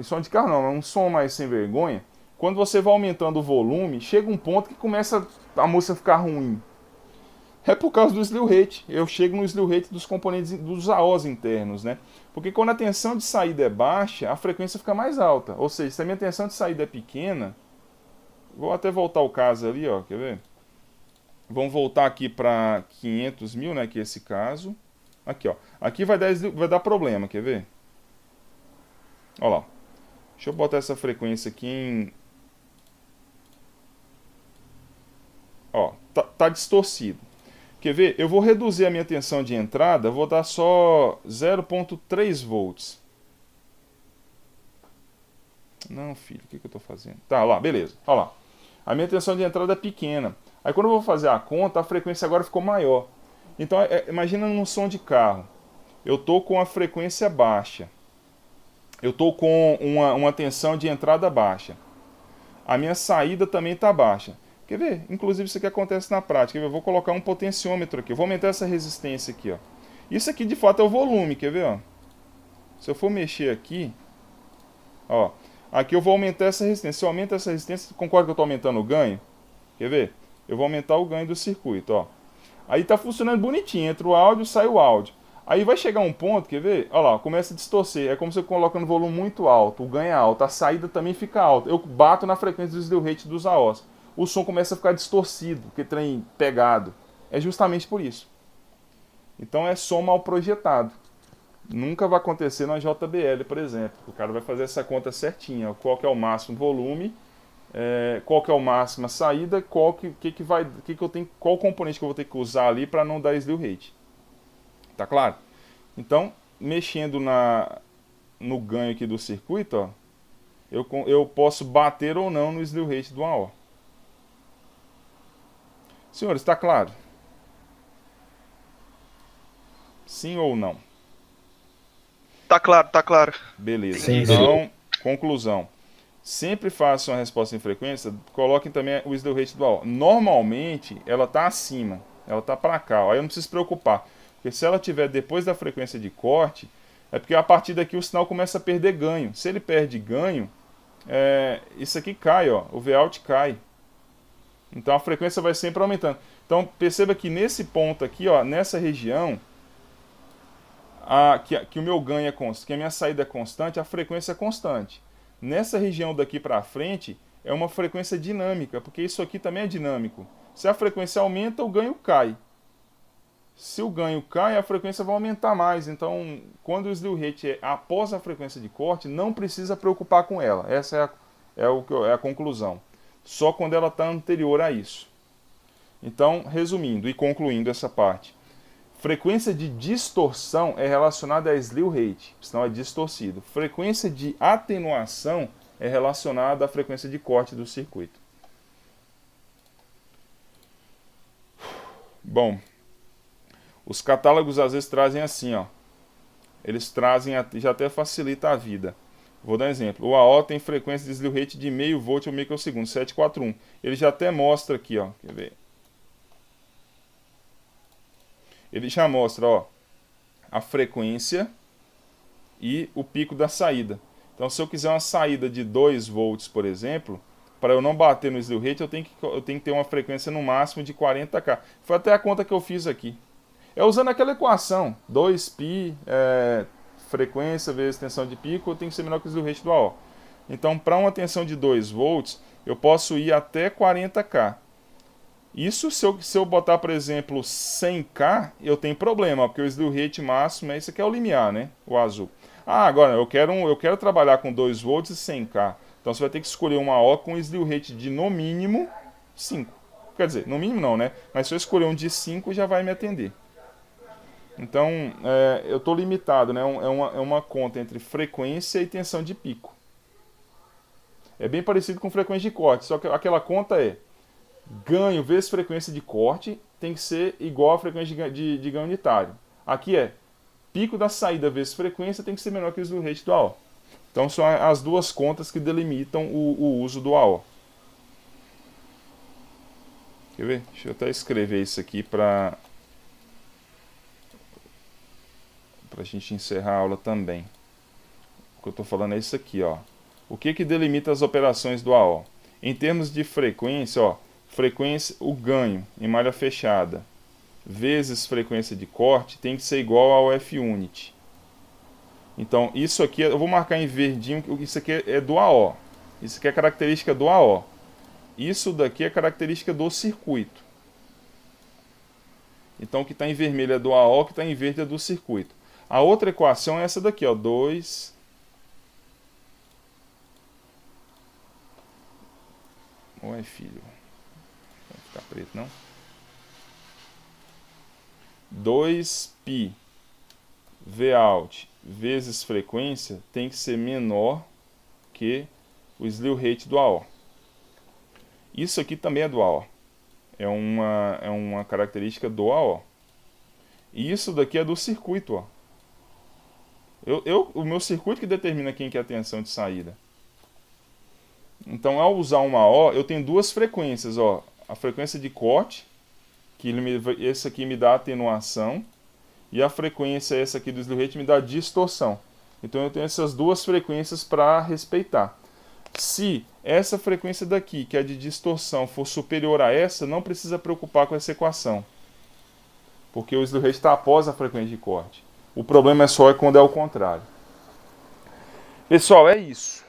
não, é um som mais sem vergonha, quando você vai aumentando o volume, chega um ponto que começa a música a ficar ruim. É por causa do slew rate. Eu chego no slew rate dos componentes dos AOs internos, né? Porque quando a tensão de saída é baixa, a frequência fica mais alta. Ou seja, se a minha tensão de saída é pequena, vou até voltar o caso ali, ó, quer ver? Vamos voltar aqui para 500 mil, né, que é esse caso. Aqui, ó. Aqui vai dar problema, quer ver? Olha lá. Deixa eu botar essa frequência aqui em... Ó, tá distorcido. Quer ver? Eu vou reduzir a minha tensão de entrada, vou dar só 0,3 volts. Não, filho, o que eu estou fazendo? Tá, lá, beleza. Olha lá. A minha tensão de entrada é pequena. Aí quando eu vou fazer a conta, a frequência agora ficou maior. Então, imagina num som de carro. Eu estou com a frequência baixa. Eu estou com uma tensão de entrada baixa. A minha saída também está baixa. Quer ver? Inclusive isso aqui acontece na prática. Eu vou colocar um potenciômetro aqui. Eu vou aumentar essa resistência aqui, ó. Isso aqui de fato é o volume, quer ver, ó? Se eu for mexer aqui, ó, aqui eu vou aumentar essa resistência. Se eu aumento essa resistência, concorda que eu estou aumentando o ganho? Quer ver? Eu vou aumentar o ganho do circuito, ó. Aí tá funcionando bonitinho. Entra o áudio, sai o áudio. Aí vai chegar um ponto, quer ver? Olha lá, começa a distorcer. É como se eu coloco no volume muito alto, o ganho é alto, a saída também fica alta. Eu bato na frequência do slew rate dos AOs. O som começa a ficar distorcido, porque trem pegado. É justamente por isso. Então é som mal projetado. Nunca vai acontecer na JBL, por exemplo. O cara vai fazer essa conta certinha. Qual que é o máximo volume, qual que é o máximo saída, qual componente que eu vou ter que usar ali para não dar slew rate. Tá claro? Então, mexendo no ganho aqui do circuito, ó, eu posso bater ou não no slew rate do AO. Senhores, está claro? Sim ou não? Tá claro, tá claro. Beleza. Sim, Então, conclusão. Sempre façam a resposta em frequência, coloquem também o slew rate do AO. Normalmente, ela está acima, ela está para cá. Aí eu não preciso se preocupar. Porque se ela estiver depois da frequência de corte, é porque a partir daqui o sinal começa a perder ganho. Se ele perde ganho, isso aqui cai, ó, o Vout cai. Então a frequência vai sempre aumentando. Então perceba que nesse ponto aqui, ó, nessa região, que o meu ganho é constante, que a minha saída é constante, a frequência é constante. Nessa região daqui para frente é uma frequência dinâmica, porque isso aqui também é dinâmico. Se a frequência aumenta, o ganho cai. Se o ganho cai, a frequência vai aumentar mais. Então, quando o slew rate é após a frequência de corte, não precisa preocupar com ela. Essa é a conclusão. Só quando ela está anterior a isso. Então, resumindo e concluindo essa parte. Frequência de distorção é relacionada a slew rate, senão é distorcido. Frequência de atenuação é relacionada à frequência de corte do circuito. Bom, os catálogos às vezes trazem assim, ó. Eles trazem, já até facilita a vida. Vou dar um exemplo. O AO tem frequência de slew rate de meio volt ao microsegundo, 741. Ele já até mostra aqui, ó. Quer ver? Ele já mostra, ó, a frequência e o pico da saída. Então, se eu quiser uma saída de 2 volts, por exemplo, para eu não bater no slew rate, eu tenho que ter uma frequência no máximo de 40K. Foi até a conta que eu fiz aqui. É usando aquela equação, 2π, frequência vezes tensão de pico, tem que ser menor que o slew rate do AO. Então, para uma tensão de 2 volts, eu posso ir até 40K. Isso se eu botar, por exemplo, 100K, eu tenho problema, porque o slew rate máximo, esse aqui é o limiar, né? O azul. Agora, eu quero trabalhar com 2 volts e 100K. Então você vai ter que escolher uma AO com slew rate de no mínimo 5. Quer dizer, no mínimo não, né? Mas se eu escolher um de 5 já vai me atender. Então eu estou limitado, né? É uma conta entre frequência e tensão de pico. É bem parecido com frequência de corte, só que aquela conta é ganho vezes frequência de corte tem que ser igual a frequência de ganho unitário. Aqui é pico da saída vezes frequência tem que ser menor que o slew rate do AO. Então são as duas contas que delimitam o uso do AO. Quer ver? Deixa eu até escrever isso aqui para a gente encerrar a aula também. O que eu estou falando é isso aqui, ó. O que delimita as operações do AO? Em termos de frequência, ó, frequência, o ganho em malha fechada vezes frequência de corte tem que ser igual ao F-unit. Então, isso aqui, eu vou marcar em verdinho, isso aqui é do AO. Isso aqui é característica do AO. Isso daqui é característica do circuito. Então, o que está em vermelho é do AO, o que está em verde é do circuito. A outra equação é essa daqui, ó, 2... Oi, filho. Não vai ficar preto, não? 2π Vout vezes frequência tem que ser menor que o slew rate do AO. Isso aqui também é do AO. É uma característica do AO. E isso daqui é do circuito, ó. O meu circuito que determina quem que é a tensão de saída. Então, ao usar uma AO, eu tenho duas frequências, ó. A frequência de corte, que esse aqui me dá atenuação, e a frequência essa aqui do slew rate me dá distorção. Então, eu tenho essas duas frequências para respeitar. Se essa frequência daqui, que é de distorção, for superior a essa, não precisa preocupar com essa equação. Porque o slew rate está após a frequência de corte. O problema é só quando é o contrário. Pessoal, é isso.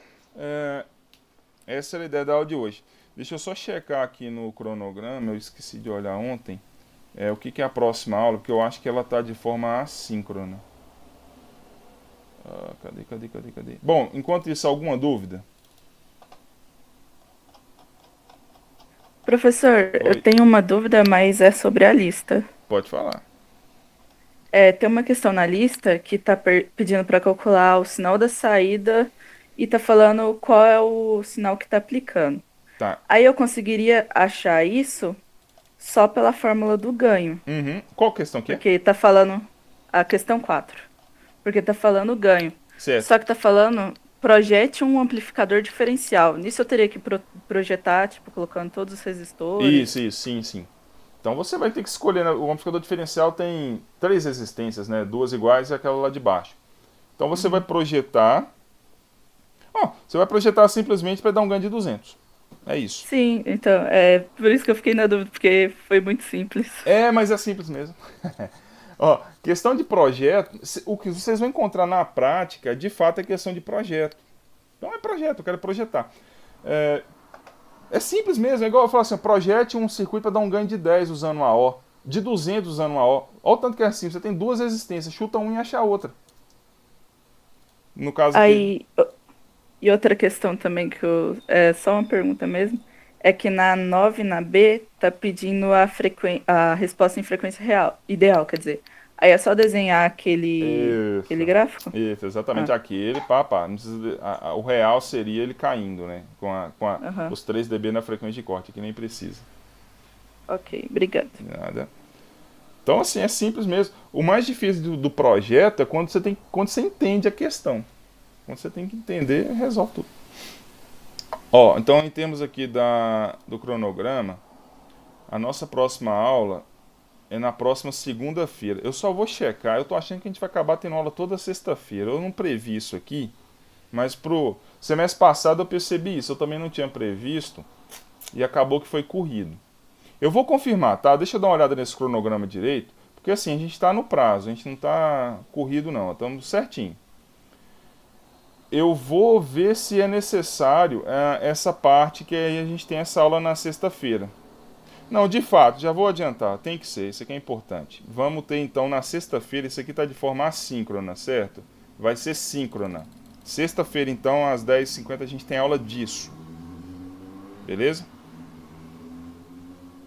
Essa era a ideia da aula de hoje. Deixa eu só checar aqui no cronograma, eu esqueci de olhar ontem, o que é a próxima aula, porque eu acho que ela está de forma assíncrona. Cadê? Bom, enquanto isso, alguma dúvida? Professor, Oi. eu tenho uma dúvida, mas é sobre a lista. Pode falar. Tem uma questão na lista que está pedindo para calcular o sinal da saída e está falando qual é o sinal que está aplicando. Tá. Aí eu conseguiria achar isso só pela fórmula do ganho. Uhum. Qual questão que é? Porque está falando a questão 4. Porque está falando ganho. Certo. Só que está falando projete um amplificador diferencial. Nisso eu teria que projetar, tipo, colocando todos os resistores. Isso, sim. Então você vai ter que escolher, né? O amplificador diferencial tem 3 resistências, né? 2 iguais e aquela lá de baixo. Então você vai projetar... você vai projetar simplesmente para dar um ganho de 200. É isso. Sim, então, por isso que eu fiquei na dúvida, porque foi muito simples. Mas é simples mesmo. Questão de projeto, o que vocês vão encontrar na prática, de fato, é questão de projeto. Então é projeto, eu quero projetar. É simples mesmo, é igual eu falar assim, projete um circuito para dar um ganho de 10 usando uma AO, de 200 usando uma AO. Olha o tanto que é simples, você tem 2 resistências, chuta uma e acha a outra. No caso aqui... E outra questão também, é só uma pergunta mesmo, é que na 9 e na B tá pedindo a resposta em frequência real, ideal, quer dizer. Aí é só desenhar aquele gráfico? Isso, exatamente aquele, não precisa, o real seria ele caindo, né? Com os 3 dB na frequência de corte, que nem precisa. Ok, obrigado. Nada. Então, assim, é simples mesmo. O mais difícil do projeto é quando você entende a questão. Quando você tem que entender, resolve tudo. Então em termos aqui do cronograma, a nossa próxima aula é na próxima segunda-feira. Eu só vou checar, eu tô achando que a gente vai acabar tendo aula toda sexta-feira. Eu não previ isso aqui, mas pro semestre passado eu percebi isso, eu também não tinha previsto e acabou que foi corrido. Eu vou confirmar, tá? Deixa eu dar uma olhada nesse cronograma direito, porque assim, a gente está no prazo, a gente não está corrido não, estamos certinho. Eu vou ver se é necessário essa parte que aí a gente tem essa aula na sexta-feira. Não, de fato, já vou adiantar, tem que ser, isso aqui é importante. Vamos ter então na sexta-feira, isso aqui está de forma assíncrona, certo? Vai ser síncrona. Sexta-feira, então, às 10h50, a gente tem aula disso. Beleza?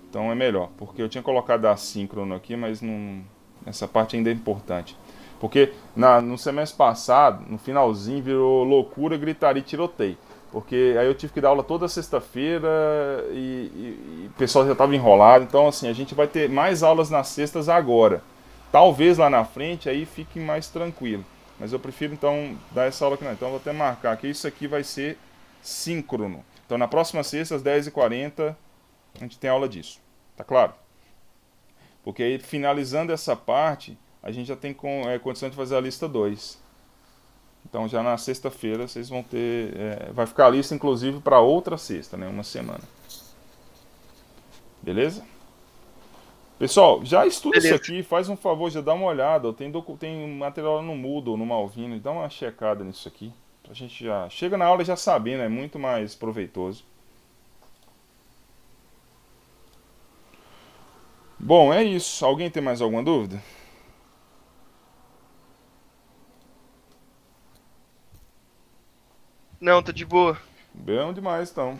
Então é melhor, porque eu tinha colocado assíncrono aqui, mas não, essa parte ainda é importante. Porque no semestre passado, no finalzinho, virou loucura, gritaria e tiroteio. Porque aí eu tive que dar aula toda sexta-feira e o pessoal já estava enrolado. Então, assim, a gente vai ter mais aulas nas sextas agora. Talvez lá na frente aí fique mais tranquilo. Mas eu prefiro, então, dar essa aula aqui não. Então, eu vou até marcar que isso aqui vai ser síncrono. Então, na próxima sexta, às 10h40, a gente tem aula disso. Tá claro? Porque aí, finalizando essa parte, a gente já tem condição de fazer a lista 2. Então, já na sexta-feira, vocês vão ter... vai ficar a lista, inclusive, para outra sexta, né? Uma semana. Beleza? Pessoal, já estuda isso aqui, faz um favor, já dá uma olhada. Tem material no Moodle, no Malvino, dá uma checada nisso aqui. A gente já chega na aula já sabendo, é muito mais proveitoso. Bom, é isso. Alguém tem mais alguma dúvida? Não, tá de boa. Bom demais, então.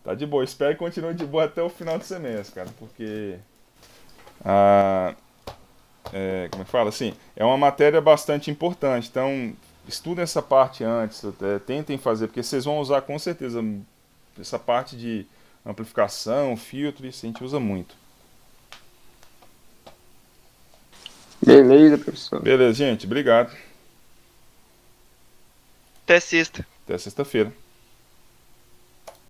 Tá de boa. Espero que continue de boa até o final do semestre, cara. Porque... como é que fala? Assim, é uma matéria bastante importante. Então, estudem essa parte antes. Tentem fazer, porque vocês vão usar com certeza essa parte de amplificação, filtro, isso a gente usa muito. Beleza, professor. Beleza, gente. Obrigado. Até sexta. Até sexta-feira.